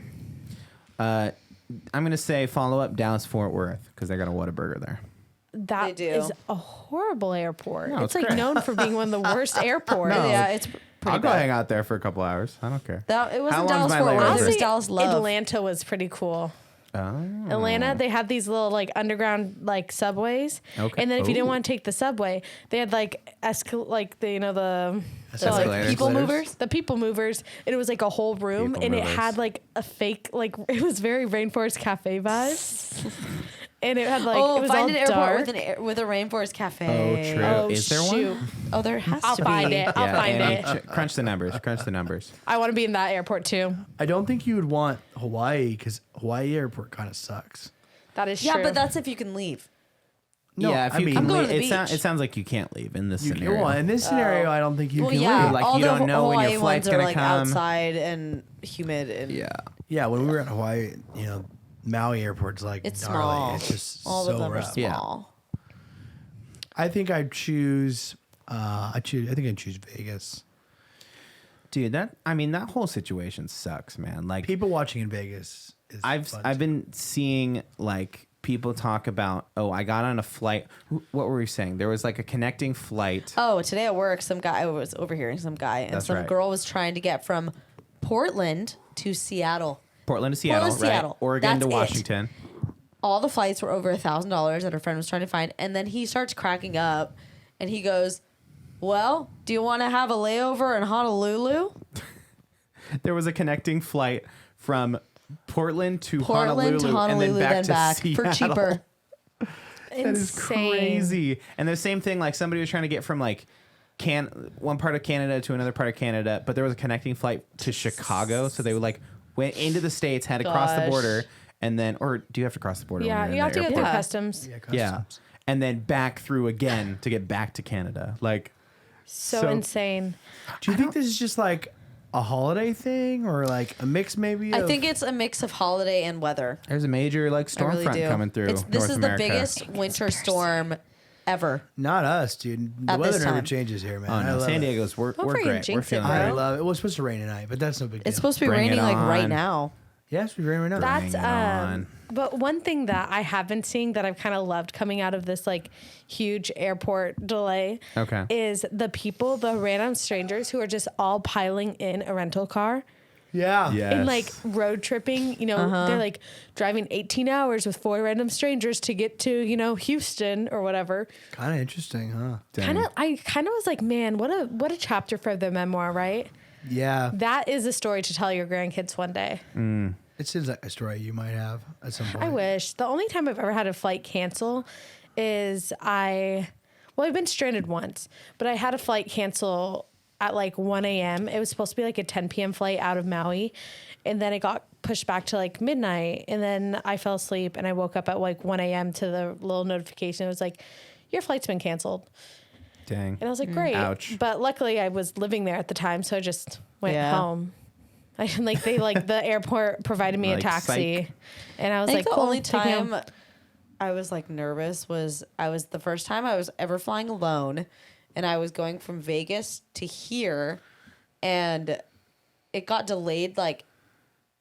I'm gonna say follow up Dallas Fort Worth because they got a Whataburger there. That They do. is a horrible airport. No, it's it's like great. known for being one of the worst airports. No. Yeah, it's I'll pretty go bad. hang out there for a couple hours. I don't care. It How wasn't long's Dallas my Fort layover? Worth. It Honestly, was Dallas Love. Atlanta was pretty cool. Oh. Atlanta, they had these little like underground like subways, Okay. and then if you didn't Ooh. want to take the subway, they had like the Escalators. People movers. the people movers, and it was like a whole room, People and it movers. had like a fake like it was very Rainforest Cafe vibes, and it had like Oh, it was find all an airport dark. with a rainforest cafe. Oh, true. Oh, Is there shoot. one? Oh, there has I'll to find be. it. I'll find Andy, it. crunch the numbers. Crunch the numbers. I want to be in that airport too. I don't think you would want Hawaii because Hawaii airport kind of sucks. That is Yeah, true. but that's if you can leave. No, yeah, if I you mean- can I'm going leave, to the it beach. sounds like you can't leave in this You, scenario. well, in this scenario, I don't think you Well, can yeah, leave. Like, all you the don't know when your Hawaii flight's ones are gonna like come. outside and humid and Yeah. Yeah, when we were at Hawaii, Maui airport's like it's gnarly. small. It's just all so of them rough. are small. I think I'd choose. I think I'd choose Vegas. Dude, that whole situation sucks, man. Like People watching in Vegas is I've fun. been seeing like people talk about, oh, I got on a flight. What were we saying? There was like a connecting flight. Oh, today at work, I was overhearing some guy, and That's some right. girl was trying to get from Portland to Seattle. Portland to Seattle, Portland to right? Seattle. Oregon to That's it. Washington. All the flights were over $1,000 that her friend was trying to find, and then he starts cracking up, and he goes, "Well, do you want to have a layover in Honolulu?" There was a connecting flight from Portland to Portland to Honolulu, and then back to Seattle. for cheaper. That is crazy. And the same thing, like somebody was trying to get from like one part of Canada to another part of Canada, but there was a connecting flight to Chicago, so they would like went into the States, had to cross the Gosh. border, and then, or do you have to cross the border? Yeah, when you you're have in to the go through airport? customs. Yeah, customs. and then back through again to get back to Canada. Like, So insane. Do you think this is just like a holiday thing or like a mix maybe? I of- think it's a mix of holiday and weather. there's a major like I storm really front do. coming through. This North is America. the biggest winter storm ever. not us, dude. The At weather this never time. changes here, man. Oh I no, love San it. Diego's we're freaking great. We're jinx it, feeling bro. I great. love it. It was supposed to rain tonight, but that's no big deal. It's supposed to be Bring raining it like right on. now. Yeah, it's raining right now. That's Bring it on. but one thing that I have been seeing that I've kind of loved coming out of this like huge airport delay Okay. is the random strangers who are just all piling in a rental car yeah. Yeah. and like Yes. road tripping, they're like driving 18 hours with 4 random strangers to get to, Houston or whatever. Kind of interesting, huh? Dang. I kind of was like, man, what a chapter for the memoir, right? Yeah. That is a story to tell your grandkids one day. It seems like a story you might have at some point. I wish. The only time I've ever had a flight cancel is I've been stranded once, but I had a flight cancel at like 1 a.m. It was supposed to be like a 10 p.m. flight out of Maui. And then it got pushed back to like midnight. And then I fell asleep and I woke up at like 1 a.m. to the little notification. It was like, your flight's been canceled. Dang. And I was like, great. Ouch. But luckily I was living there at the time. So I just went Yeah. home. The airport provided me a Like, taxi. psych. And I I was think like, the cool, only take me home. time I was like nervous was the first time I was ever flying alone, and I was going from Vegas to here, and it got delayed like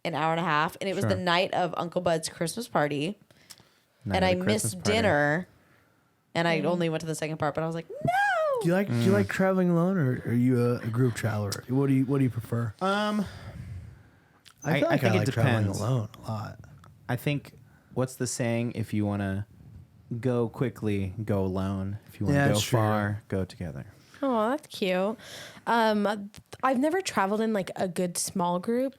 an hour and a half, and it was Sure. the night of Uncle Bud's Christmas party, Night and of I the Christmas missed party. dinner, and I only went to the second part, but I was like, no. Do you like traveling alone, or are you a group traveler? What do you prefer? I I feel like think I it like traveling depends. alone a lot. I think what's the saying? If you want to go quickly, go alone. If you want to go that's true. far, go together. Oh, that's cute. I've never traveled in like a good small group.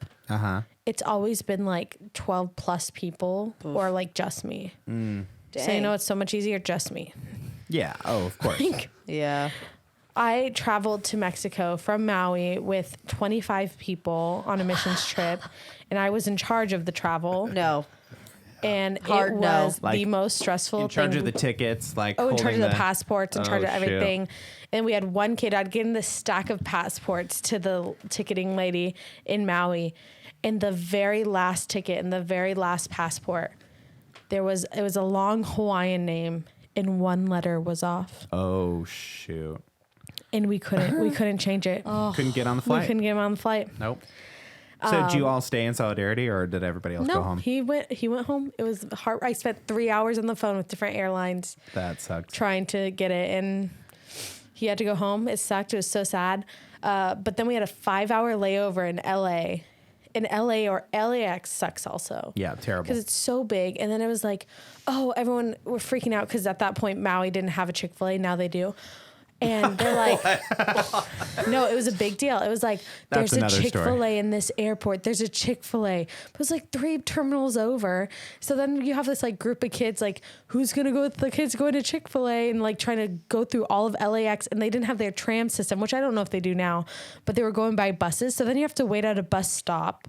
It's always been like 12 plus people or like just me. So you know it's so much easier, just me. Yeah. Oh, of course. Yeah. I traveled to Mexico from Maui with 25 people on a missions trip, and I was in charge of the travel. No. And Hard it no. was Like, the most stressful in charge thing. of the tickets, like in charge holding of the passports, in charge of shoot. everything. And we had one kid, I'd given this stack of passports to the ticketing lady in Maui. And the very last ticket and the very last passport, it was a long Hawaiian name and one letter was off. Oh shoot! And we couldn't change it. Couldn't get on the We flight. couldn't get him on the flight. Nope. So did you all stay in solidarity, or did everybody else go No, home? he went home. It was hard. I spent 3 hours on the phone with different airlines That sucked. trying to get it, and he had to go home. It sucked. It was so sad. But then we had a 5-hour layover in LA. In LA or LAX sucks also. Yeah, terrible. Because it's so big. And then it was like, oh, everyone were freaking out because at that point Maui didn't have a Chick-fil-A. Now they do. And they're like, no, it was a big deal. It was like, That's there's a another Chick-fil-A story. in this airport. There's a Chick-fil-A. But it was like 3 terminals over. So then you have this like group of kids, like, who's going to go with the kids going to Chick-fil-A and like trying to go through all of LAX. And they didn't have their tram system, which I don't know if they do now, but they were going by buses. So then you have to wait at a bus stop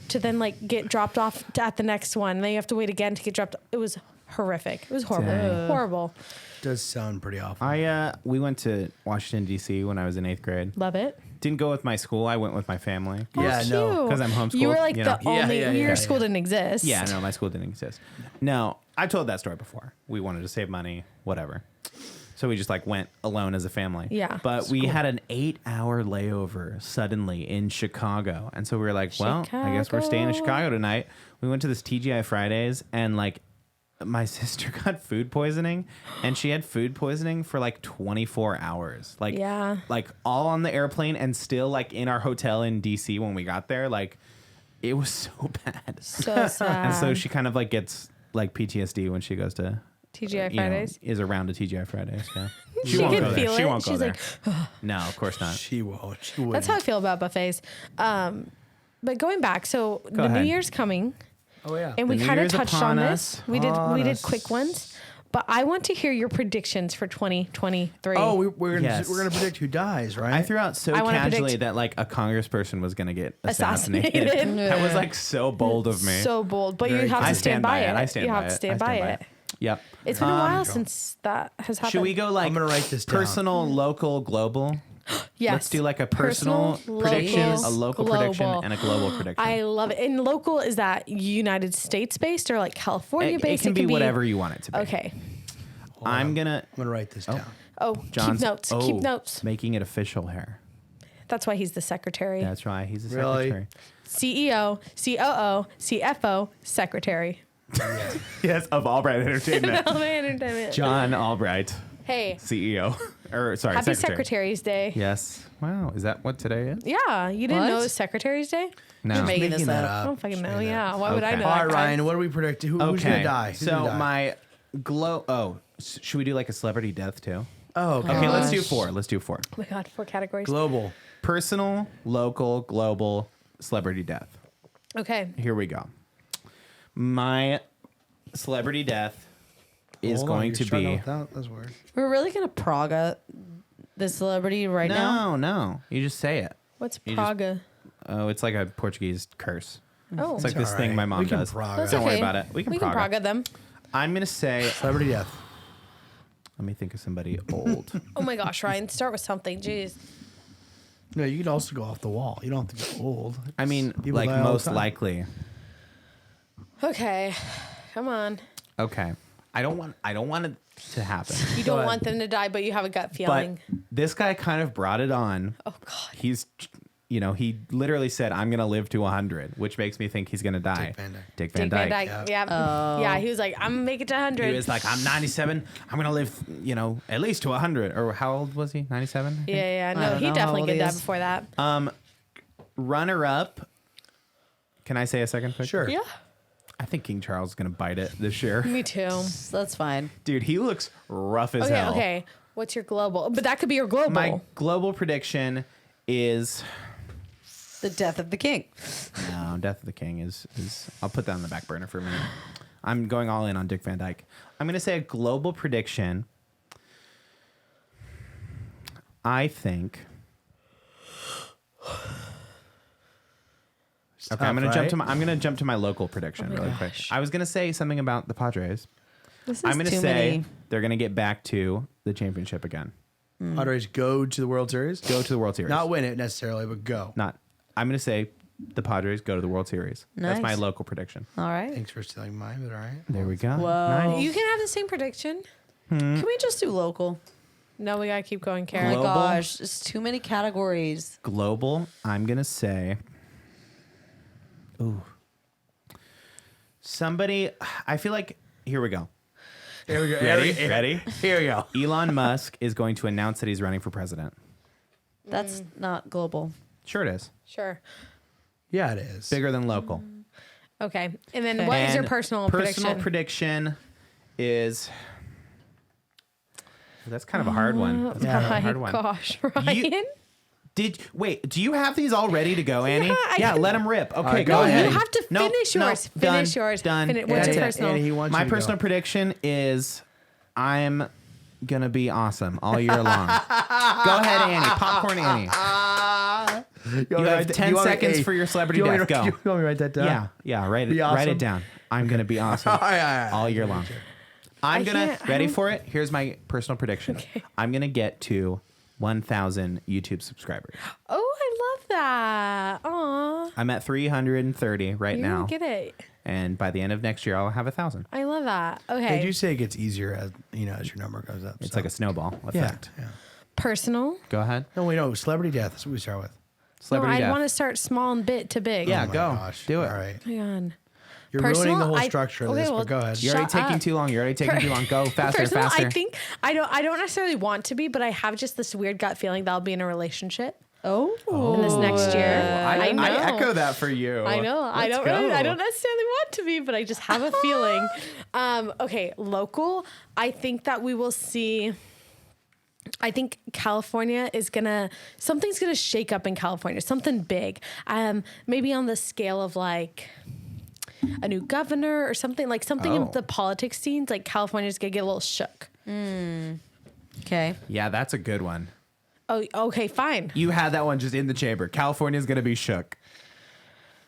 to then like get dropped off at the next one. And then you have to wait again to get dropped. It was horrific. It was horrible. Dang. Horrible. Does sound pretty awful. We went to Washington D.C. when I was in 8th grade. Love it. Didn't go with my school. I went with my family. Yeah, Oh, no. cute. 'Cause I'm homeschooled, You were like you know. the only. Yeah, your yeah, school yeah. didn't exist. Yeah, no, my school didn't exist. No, I told that story before. We wanted to save money, whatever. So we just like went alone as a family. Yeah. But we had an 8-hour layover suddenly in Chicago. And so we were like, well, I guess we're staying in Chicago tonight. We went to this TGI Fridays and like my sister got food poisoning and she had food poisoning for like 24 hours. Like, Yeah. like all on the airplane and still like in our hotel in DC when we got there. Like it was so bad. So sad. And so she kind of like gets like PTSD when she goes to TGI you know, Fridays. is around a TGI Fridays. Yeah, She won't can go there. feel She it. won't go She's there. like, No, of course not. She won't. She wouldn't. that's how I feel about buffets. But going back, so the ahead. New Year's coming, Oh yeah. and The we New kind of Year's touched upon on us. this. We did quick ones, but I want to hear your predictions for 2023. Oh, we're gonna Yes. we're gonna predict who dies, right? I threw out so I wanna casually predict- that like a congressperson was going to get assassinated. Assassinated. That was like so bold of me. So bold, but Very you have I to stand by it. I stand you by have it. to stand by it. Yep. It's been a while since that has happened. Should we go like I'm gonna write this down. personal, local, global? Yes. Let's do like a personal, prediction, a local prediction, and a global prediction. I love it. And local, is that United States based or like California it based? can be whatever you want it to be. Okay. I'm gonna I'm gonna write this down. Oh, John's, keep notes. Keep notes. Making it official here. That's why he's the secretary. That's right. He's the Really? secretary. CEO, COO, CFO, secretary. Yes, of Albright Entertainment. Entertainment. John Albright, Hey, CEO. Or sorry, happy secretary. Secretary's Day. Yes. Wow. Is that what today is? Yeah, you didn't What? know it was Secretary's Day? No. You're making this Making that up. I don't fucking Just know. made that Yeah, why would I Okay. know? All that, right, guys? Ryan. What do we predict? Who's gonna die? Who's So gonna die? my should we do like a celebrity death too? Oh, Okay, let's do Gosh. 4. Let's do 4. Oh my God, 4 categories. global. Personal, local, global, celebrity death. Okay. Here we go. My celebrity death is Hold on, going you're to starting be. out with that? That's weird. We're really gonna Praga the celebrity right now. No. You just say it. What's You just- Praga? Oh, it's like a Portuguese curse. Oh, It's like this all thing right. my mom We can does. Praga. that's Don't worry okay. about it. We can Praga. Praga them. I'm gonna say. Celebrity death. Let me think of somebody old. Oh my gosh, Ryan, start with something. Jeez. No, you can also go off the wall. You don't have to go old. I mean, People like die all the most time. likely. Okay, come on. Okay. I don't want it to happen. You don't want them to die, but you have a gut But feeling. this guy kind of brought it on. Oh God. He's, he literally said, "I'm gonna live to 100," which makes me think he's gonna die. Dick Van Dyke. Dick Van Dick Van Dyke. Dyke. Yeah. Yeah, he was like, I'm gonna make it to 100. He was like, "I'm 97. I'm gonna live, at least to 100." Or how old was he? 97. yeah. I No, don't he know how definitely old did he that is. before that. Runner up. Can I say a second pick? Sure. Yeah. I think King Charles is gonna bite it this year. Me too. That's fine. Dude, he looks rough as Okay, hell. okay. What's your global? But that could be your global. My global prediction is The death of the king. no, Death of the King is I'll put that on the back burner for a minute. I'm going all in on Dick Van Dyke. I'm gonna say a global prediction. I think. Okay, I'm gonna jump to my local prediction really quick. I was gonna say something about the Padres. This is I'm gonna too say many. they're gonna get back to the championship again. Padres go to the World Series. Go to the World Series. Not win it necessarily, but go. I'm gonna say the Padres go to the World Series. That's my Nice. local prediction. All right. Thanks for stealing mine, but all right. There we go. Whoa. Nice. You can have the same prediction. Can we just do local? No, we gotta keep going, Oh Cara. my Global? gosh, it's too many categories. Global, I'm gonna say. Ooh. Somebody, I feel like. Here we go. Here we go. Ready? Here we go. Elon Musk is going to announce that he's running for president. That's not global. Sure, it is. Sure. Yeah, it is. Bigger than local. Okay. And then what is your And personal prediction? prediction is. That's kind of a hard one. That's kind of a My hard one. gosh, Ryan. Do you have these all ready to go, Annie? Yeah, Let them rip. Okay, right, go go ahead. You have to No, finish no, yours. done, Finish yours. Done. What's your That's it. personal? Annie, he wants My you to go. personal prediction is I'm gonna be awesome all year long. Go ahead, Annie. Popcorn Annie. You have 10 seconds for your celebrity death. Go. You want me to write that down? Yeah. Write Be it awesome. down. I'm gonna be awesome All right. all year long. I'm gonna can't- I ready don't- for it. Here's my personal prediction. Okay. I'm gonna get to 1,000 YouTube subscribers. Oh, I love that. Aw. I'm at 330 right You're now, gonna get it. and by the end of next year, I'll have 1,000. I love that. Okay. They do say it gets easier as as your number goes up. It's like a snowball effect. Yeah. Personal. Go ahead. No, wait, no. Celebrity death. That's what we start with. No, Celebrity I death. want to start small and bit to big. Yeah, Oh my go. gosh. Do it. All right. Hang on. You're Personal, ruining the whole I- structure of okay, this, well, but go ahead. You're already Shut taking up. too long. You're already taking too long. Go faster, Personal, faster. I think I don't necessarily want to be, but I have just this weird gut feeling that I'll be in a relationship Oh. in this next year. I know. I echo that for you. I know. I Let's don't. go. I don't necessarily want to be, but I just have a feeling. Okay, local. I think that we will see. I think California is something's gonna shake up in California. Something big. Maybe on the scale of like a new governor or something Oh. in the politics scenes. Like California's gonna get a little shook. Okay. Yeah, that's a good one. Oh, okay, fine. You had that one just in the chamber. California's gonna be shook.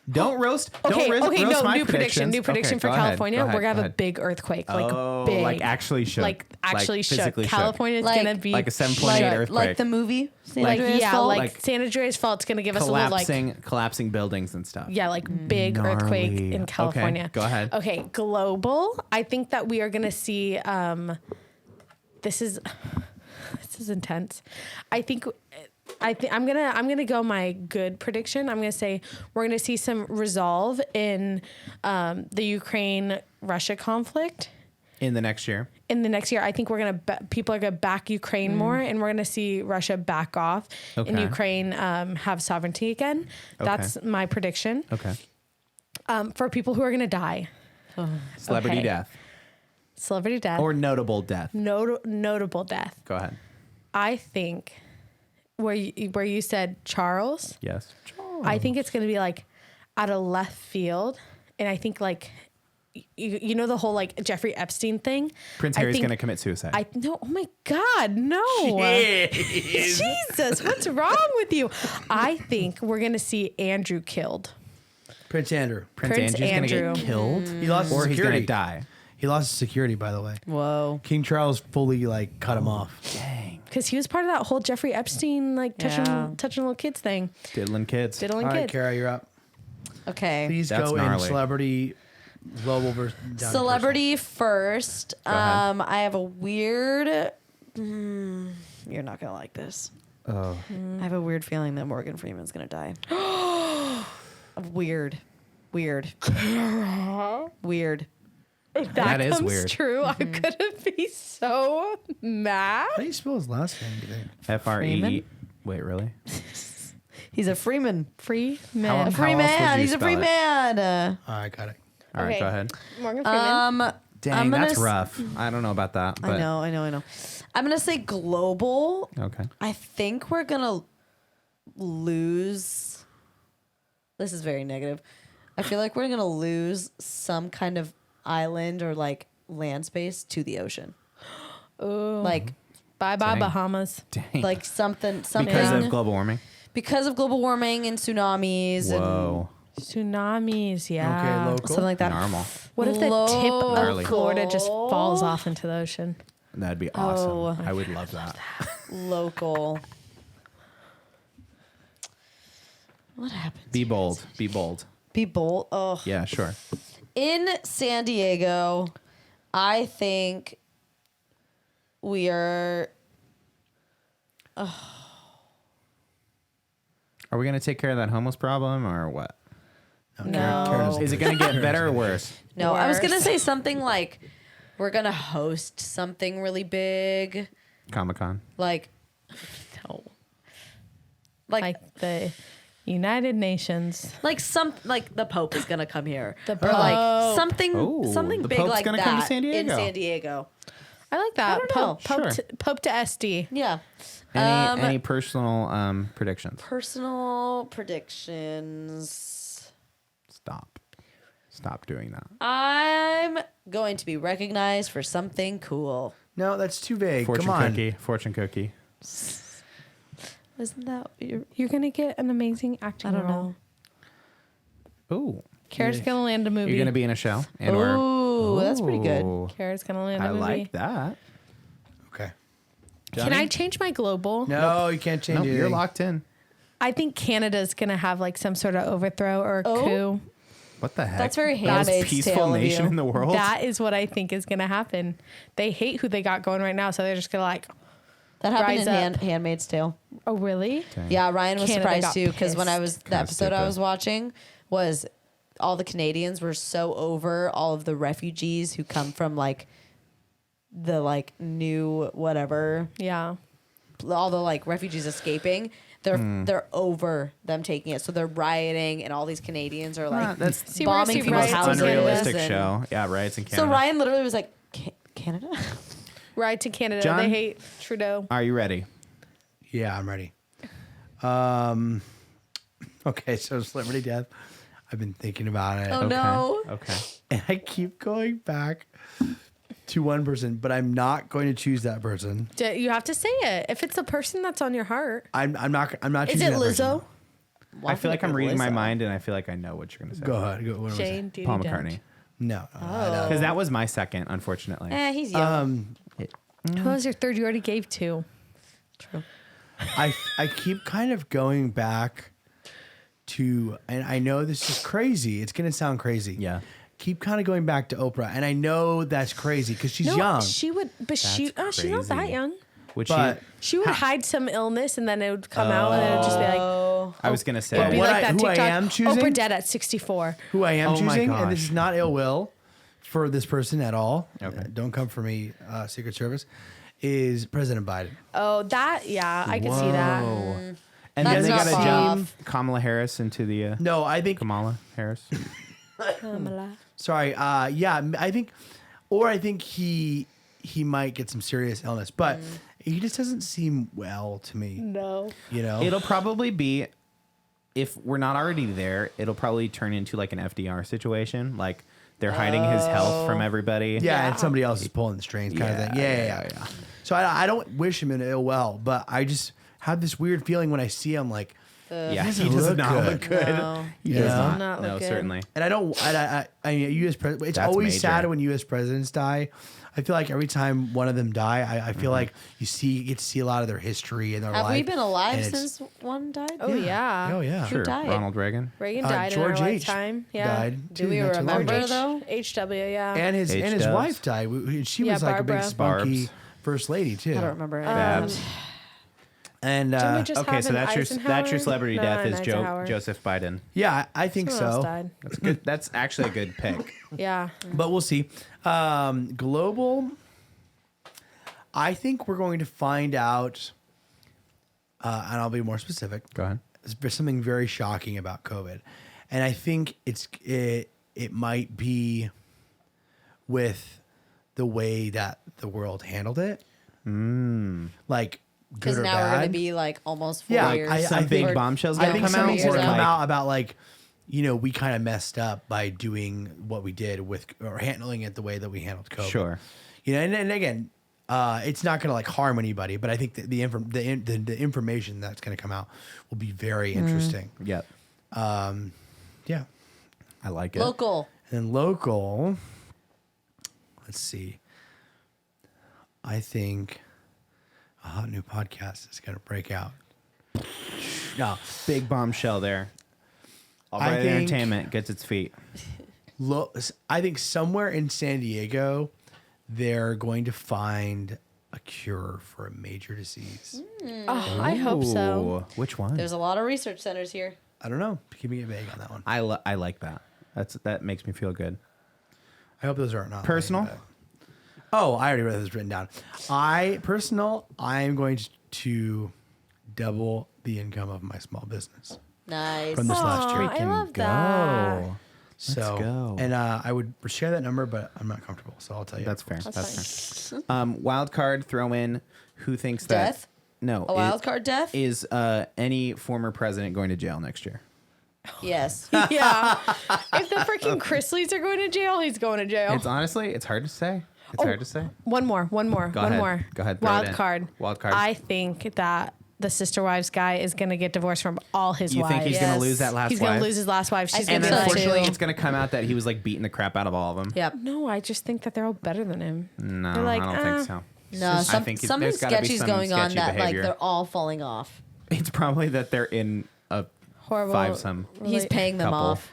Don't roast. Okay, don't roast no, my new prediction. predictions. New prediction Okay, for go ahead, California. go ahead, We're gonna go have a ahead. big earthquake. Like Oh, big. like actually shook. Like actually shook. physically shook. California's Like- gonna be Like a 7.8 earthquake. Like the movie. San Like- Andreas yeah, Fault? like San Andreas Fault's gonna give us a little like collapsing buildings and stuff. yeah, like big earthquake Gnarly. in California. Okay, go ahead. Okay, global. I think that we are gonna see. This is intense. I'm gonna go my good prediction. I'm gonna say we're gonna see some resolve in the Ukraine-Russia conflict. In the next year. In the next year, I think people are gonna back Ukraine more, and we're gonna see Russia back off and Okay. Ukraine have sovereignty again. That's my prediction. Okay. For people who are gonna die, Celebrity Okay. death celebrity death, or notable death. notable death. Go ahead. I think where you said Charles, Yes. I think it's gonna be like out of left field, and I think like you know the whole like Jeffrey Epstein thing. Prince I Harry's think- gonna commit suicide. no, oh my God, no. Jesus, what's wrong with you? I think we're going to see Andrew killed. Prince Andrew. Prince Andrew's gonna Andrew. get killed, He lost his or he's security. gonna die. He lost his security, by the way. Whoa. King Charles fully cut him off. Dang. Because he was part of that whole Jeffrey Epstein, like Yeah. touching little kids thing. Diddling kids. Diddling All right, kids. Kara, you're up. Okay. Please That's go in gnarly. celebrity, global versus Celebrity first. ahead. I have a weird. You're not gonna like this. Oh. I have a weird feeling that Morgan Freeman's gonna die. Weird. Weird. If That is comes weird. true, I'm going to be so mad. How do you spell his last name? Do you think? FRE. Freeman? Wait, really? He's a Freeman. Free How- man. A how free else would man. you He's a spell free it? man. All right, got it. All right, Okay. go ahead. Morgan Freeman. Dang, I'm gonna that's rough. I don't know about that. But I know. I'm gonna say global. Okay. I think we're gonna lose. This is very negative. I feel like we're gonna lose some kind of island or like land space to the ocean. Ooh. Like Bye Dang. Bahamas. Dang. like something Because of global warming. because of global warming and tsunamis Whoa. Tsunamis, yeah. Okay, and local. something like that. Normal. What if the tip Gnarly. of Florida just falls off into the ocean? That'd be awesome. Oh. I would love that. Local. What happened? Be bold. Be bold. Be bold. Oh. Yeah, sure. In San Diego, I think we are. Are we going to take care of that homeless problem or what? No. Is it going to get better or worse? No, I was gonna Worse. say something like we're gonna host something really big, Comic-Con. like no, like Like the United Nations. some like the Pope is gonna come here, The or like Pope. something Oh, something the big Pope's like gonna that come to San in Diego. San Diego. I like that. I don't know. Pope, Sure. Pope to SD. Yeah. Any personal predictions? Personal predictions. Stop doing that. I'm going to be recognized for something cool. No, that's too vague. Fortune Come on. cookie. Fortune cookie. Isn't that You're gonna get an amazing acting I don't role. Ooh. know. Kara's gonna land a movie. You're going to be in a show? Ooh, that's pretty good. Ooh. Kara's gonna land a I movie. like that. Okay. Can I change my global? No, you can't change Nope, it. you're locked in. I think Canada's gonna have like some sort of overthrow or a coup. What the heck? That's very The most Handmaid's peaceful Tale of nation you. in the world. That is what I think is gonna happen. They hate who they got going right now, so they're just gonna like, That happened Rise in up. Handmaid's Tale. oh really? Dang. Yeah, Ryan was Canada surprised got too because when I pissed. was the Kinda episode I stupid. was watching was all the Canadians were so over all of the refugees who come from like the like new whatever, Yeah. all the like refugees escaping. They're over them taking it, so they're rioting, and all these Canadians are like that's See, we're gonna bombing see people's riots in houses. Canada. unrealistic and- show. Yeah, riots in Canada. So Ryan literally was like, Canada. Right to Canada. John? They hate Trudeau. Are you ready? Yeah, I'm ready. Okay, so celebrity death. I've been thinking about it. Oh Okay. no. Okay. And I keep going back to one person, but I'm not going to choose that person. You have to say it. If it's the person that's on your heart. I'm not Is choosing it that person. Lizzo? I feel like I'm reading my Lizzo. mind, and I feel like I know what you're going to say. Go ahead. Go, what was it? Jane Dudi Paul Dench. McCartney. No. Because that was my second, unfortunately. He's young. Who was your third? You already gave two. True. I keep kind of going back to, and I know this is crazy. It's going to sound crazy. Yeah. Keep kind of going back to Oprah, and I know that's crazy because she's young. She would, but she's not that crazy. young. Would But She would hide some illness and then it would come out and it would just be like, I was going to say. it'd be what like I- that who I TikTok. am choosing? Oprah dead at 64. Who I am Oh my choosing, and this gosh. is not ill will for this person at all. Okay. Don't come for me, Secret Service. Is President Biden? Oh, that, yeah, I can see that. Whoa. And then That's they not got to far jump off. Kamala Harris into the No, I think. Kamala Harris. Sorry. Yeah, I think, or I think he might get some serious illness, but he just doesn't seem well to me. No. You know. It'll probably be, if we're not already there, it'll probably turn into like an FDR situation. Like they're hiding his health from everybody. yeah, and somebody else is pulling the strings, kind of thing. Yeah. So I don't wish him an ill well, but I just have this weird feeling when I see him, like, Yeah, doesn't he does look not good. look good. No. He Yeah. does not. Not look No, good. certainly. and I don't. I mean, U.S. president. It's That's always major. sad when U.S. presidents die. I feel like every time one of them die, I feel like you get to see a lot of their history and their life. Have we been alive and it's- since one died? Oh, yeah. Oh yeah. Sure. died? Ronald Reagan. Reagan Uh, died George in our H. lifetime. Yeah. Died. Do too, we not too long remember ago. though? HW, yeah. And his H-dubs. wife died. She Yeah, was like a Barbara. big spunky Barbs. first lady too. I don't remember. Babs. And Didn't we just Okay, have so an that's your Eisenhower? celebrity No, death an is Eisenhower. Joseph Biden. yeah, I think Someone else so. died. That's good. That's actually a good pick. Yeah. But we'll see. Global. I think we're going to find out, and I'll be more specific. Go ahead. There's something very shocking about COVID, and I think it might be with the way that the world handled it. Like, good Because or now bad. we're gonna be like almost 4 Yeah, years. Some big or- bombshells I gonna think come some out, things or are gonna come like out about like, we kind of messed up by doing what we did or handling it the way that we handled COVID. Sure. And again, it's not going to like harm anybody, but I think that the information that's going to come out will be very interesting. Yep. Yeah. I like it. Local. And local, let's see. I think a hot new podcast is going to break out. No, Big bombshell there. Albright think- Entertainment gets its feet. I think somewhere in San Diego, they're going to find a cure for a major disease. Oh, I hope so. Ooh, which one? There's a lot of research centers here. I don't know. Keeping it vague on that one. I like that. That makes me feel good. I hope those are not Personal? like that. Oh, I already read this written down. I am going to double the income of my small business Nice. from this last year. I love that. So, go. and I would share that number, but I'm not comfortable, so I'll tell you. That's fair. That's That's fair. Wild card. Throw in who thinks that Death? no A wild card death? is any former president going to jail next year. Yes. Yeah. If the freaking Chrisleys are going to jail, he's going to jail. It's honestly, it's hard to say. It's hard to say. One more. Go ahead. Go ahead, throw it Wild in. card. Wild card. I think that the sister wives guy is going to get divorced from all his You wives. think he's going Yes. to lose that last He's going wife? to lose his last wife. She's I going And to think be so, like, unfortunately, too. it's going to come out that he was like beating the crap out of all of them. Yep. no, I just think that they're all better than him. No, They're like, I don't think so. No, I some, think something there's gotta be sketchy's some going on sketchy that behavior. like they're all falling off. It's probably that they're in a Horrible. five-some He's paying them couple. off.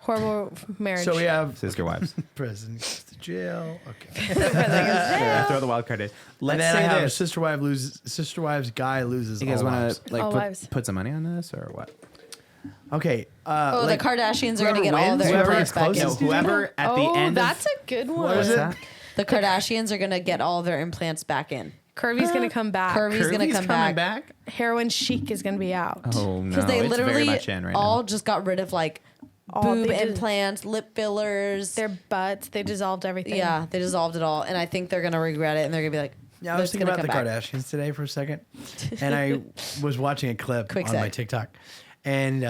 Horrible marriage. So we have sister wives. president goes to jail. Okay. Yeah, throw the wild card in. Let's And then I say have this. sister wives guy loses. You guys all want wives. to like All wives. put some money on this or what? Okay. Oh, like, the Kardashians are going to get whoever all their wins, whoever implants is back in. closest No, whoever at the end. that's a good one. What is What's it? that? The Kardashians are going to get all their implants back in. Curvy's going to come back. Curvy's going to Kirby's come coming back. Heroin chic is going to be out. Oh no! Because they it's very literally much in right all now. just got rid of like All boob they did- implants, lip fillers. Their butts, they dissolved everything. Yeah, they dissolved it all. And I think they're going to regret it and they're going to be like, Yeah, I was they're thinking just about the gonna come back. Kardashians today for a second, and I was watching a clip Quick on my sec. TikTok, and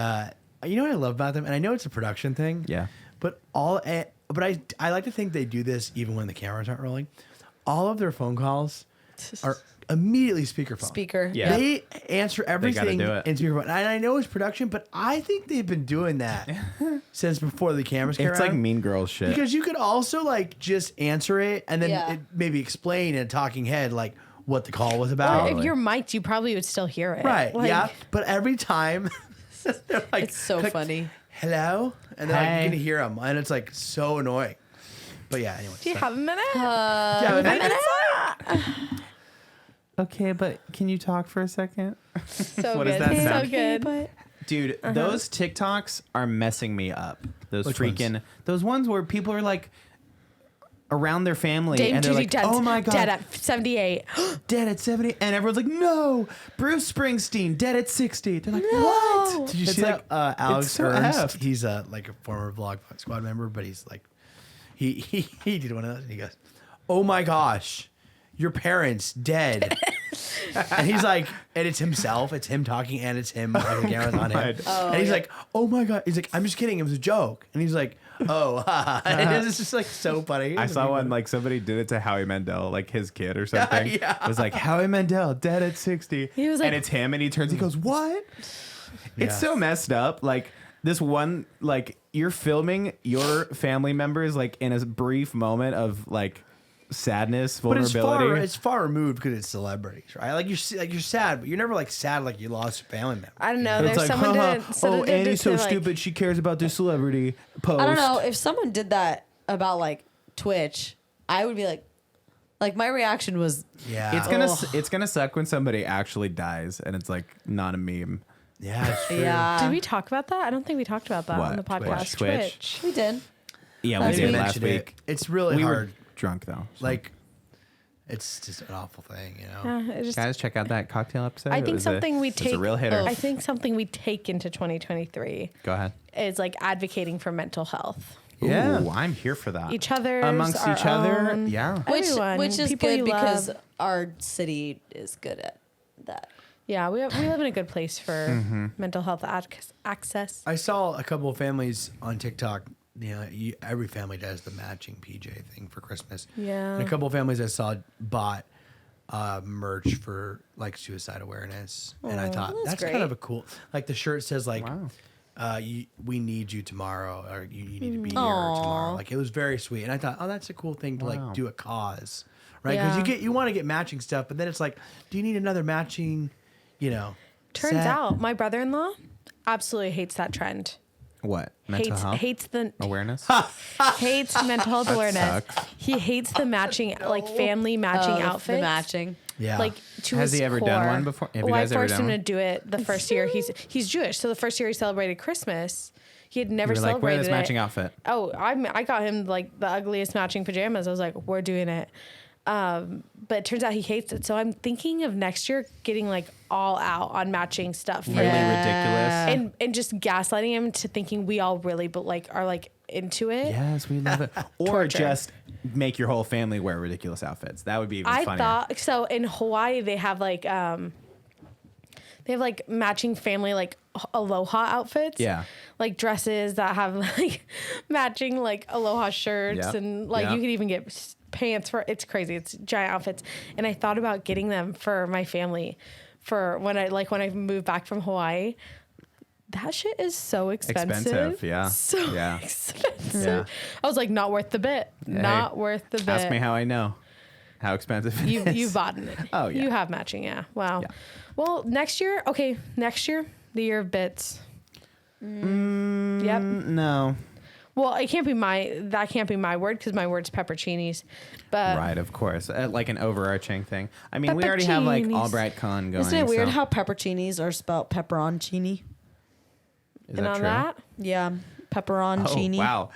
you know what I love about them, and I know it's a production thing. Yeah. But I like to think they do this even when the cameras aren't rolling. All of their phone calls are immediately speakerphone. Speaker. Yeah. They answer everything do it. in speakerphone. And I know it's production, but I think they've been doing that since before the cameras came It's like around. Mean Girls shit. Because you could also like just answer it and then Yeah. maybe explain in a talking head like what the call was about. If you're mic'd, you probably would still hear it. Right. Like, yeah. But every time they're like, It's so click, funny. Hello, and then like, Hey. you can hear them, and it's like so annoying. But yeah, anyway. Do you have a minute? yeah, but Okay, but can you talk for a second? So What good. does that So sound? good. Dude, those TikToks are messing me up. Those Which freaking those ones where people are like around their family Dame and they're Judy like, Dench, "Oh my god, dead at 78. dead at 70," and everyone's like, "No, Bruce Springsteen dead at 60." They're like, No. "What?" did you It's see like, that Alex it's so Ernst? effed. He's like a former Vlog Squad member, but he's like, he did one of those, and he goes, "Oh my gosh, your parents dead." And he's like, and it's himself, it's him talking, and it's him, like the camera's on him. God. And he's like, "Oh my god," he's like, "I'm just kidding, it was a joke." And he's like, "Oh," and it's just like so funny. I saw one like somebody did it to Howie Mandel, like his kid or something. Yeah. It was like Howie Mandel dead at 60. He was like- and it's him and he turns, he goes, "What?" It's Yeah. so messed up. Like this one, like you're filming your family members like in a brief moment of like sadness, But vulnerability. it's far removed because it's celebrities, right? Like you're sad, but you're never like sad like you lost a family member. I don't know. It's There's like, someone haha, did. Someone oh, did Annie's it so to, like- stupid. She cares about this celebrity post. I don't know. If someone did that about like Twitch, I would be like my reaction was, Yeah, It's gonna suck when somebody actually dies and it's like not a meme. yeah, it's true. yeah. Did we talk about that? I don't think we talked about that What? on the podcast. Twitch? We did. Yeah, Last we week. did last mentioned it. week. It's really We hard. were drunk though. so. Like, it's just an awful thing, you know. It just, Guys, check out that cocktail episode. I It think was something we it's take. a real hitter. I think something we take into 2023 Go ahead. is like advocating for mental health. Yeah. Ooh, I'm here for that. Each other's, amongst our each other. own. Yeah. Everyone, Which is people good you because love. our city is good at that. Yeah, we live in a good place for mental health access. I saw a couple of families on TikTok. Every family does the matching PJ thing for Christmas. Yeah. And a couple of families I saw bought merch for like suicide awareness, and I thought that's that's kind great. of a cool. Like the shirt says like, Wow. we need you tomorrow, or you need to be here tomorrow. Like it was very sweet, and I thought, oh, that's a cool thing to like do a cause, right? Because Yeah. you want to get matching stuff, but then it's like, do you need another matching? Turns set? out my brother-in-law absolutely hates that trend. What? Mental health Hates the awareness. hates mental health awareness. sucks. He hates the matching like family matching outfits. The matching. Yeah. Like to Has his he ever core. done one before? Have you Well, I guys ever forced done him one? to do it the first year. He's Jewish, so the first year he celebrated Christmas, he had never You were like, wear celebrated this it. matching outfit. Oh, I got him like the ugliest matching pajamas. I was like, we're doing it. But it turns out he hates it. So I'm thinking of next year getting like all out on matching stuff. Really ridiculous. And just gaslighting him to thinking we all really are like into it. Yes, we love it. Or Torture. just make your whole family wear ridiculous outfits. That would be even I funnier. thought so. In Hawaii, they have like matching family like aloha outfits. Yeah. Like dresses that have like matching like aloha shirts Yep. and like Yep. you can even get pants for it's crazy. It's giant outfits. And I thought about getting them for my family for when I moved back from Hawaii. That shit is so expensive. yeah. So Yeah. expensive. Yeah. I was like, not worth the bit. Not worth the bit. Ask me how I know how expensive it is. You've bought it. Oh, yeah. You have matching, yeah. Wow. Yeah. Well, next year, the year of bits. Yep. No. Well, that can't be my word because my word's pepperoncinis. But Right, of course. Like an overarching thing. I mean, we already have like Pepperoncinis. Albright Con going. Isn't it weird so- how pepperoncinis are spelled pepperoncini? Is and that on true? that, Yeah, Oh, pepperoncini. wow.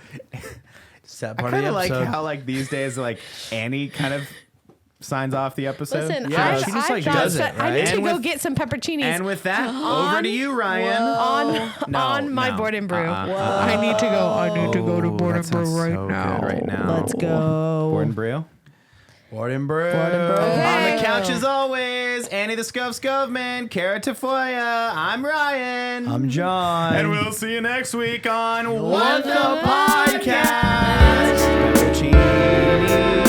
Is that I part of kind the of like episode? how like these days like Annie kind of signs off the episode. listen, Yeah, I, she just, I like, thought does it, I need right? to And go with- get some pepperoncinis And with that, over to you, Ryan. No, on my no. board and brew. Uh-uh. I need to go to Oh, board that and brew sounds right so good now. right now. Let's go. Board and brew. Board and brew. On the couch as always, Annie the Skovmand, Cara Tafolla. I'm Ryan. I'm John. And we'll see you next week on What the Podcast. Pepperoncini.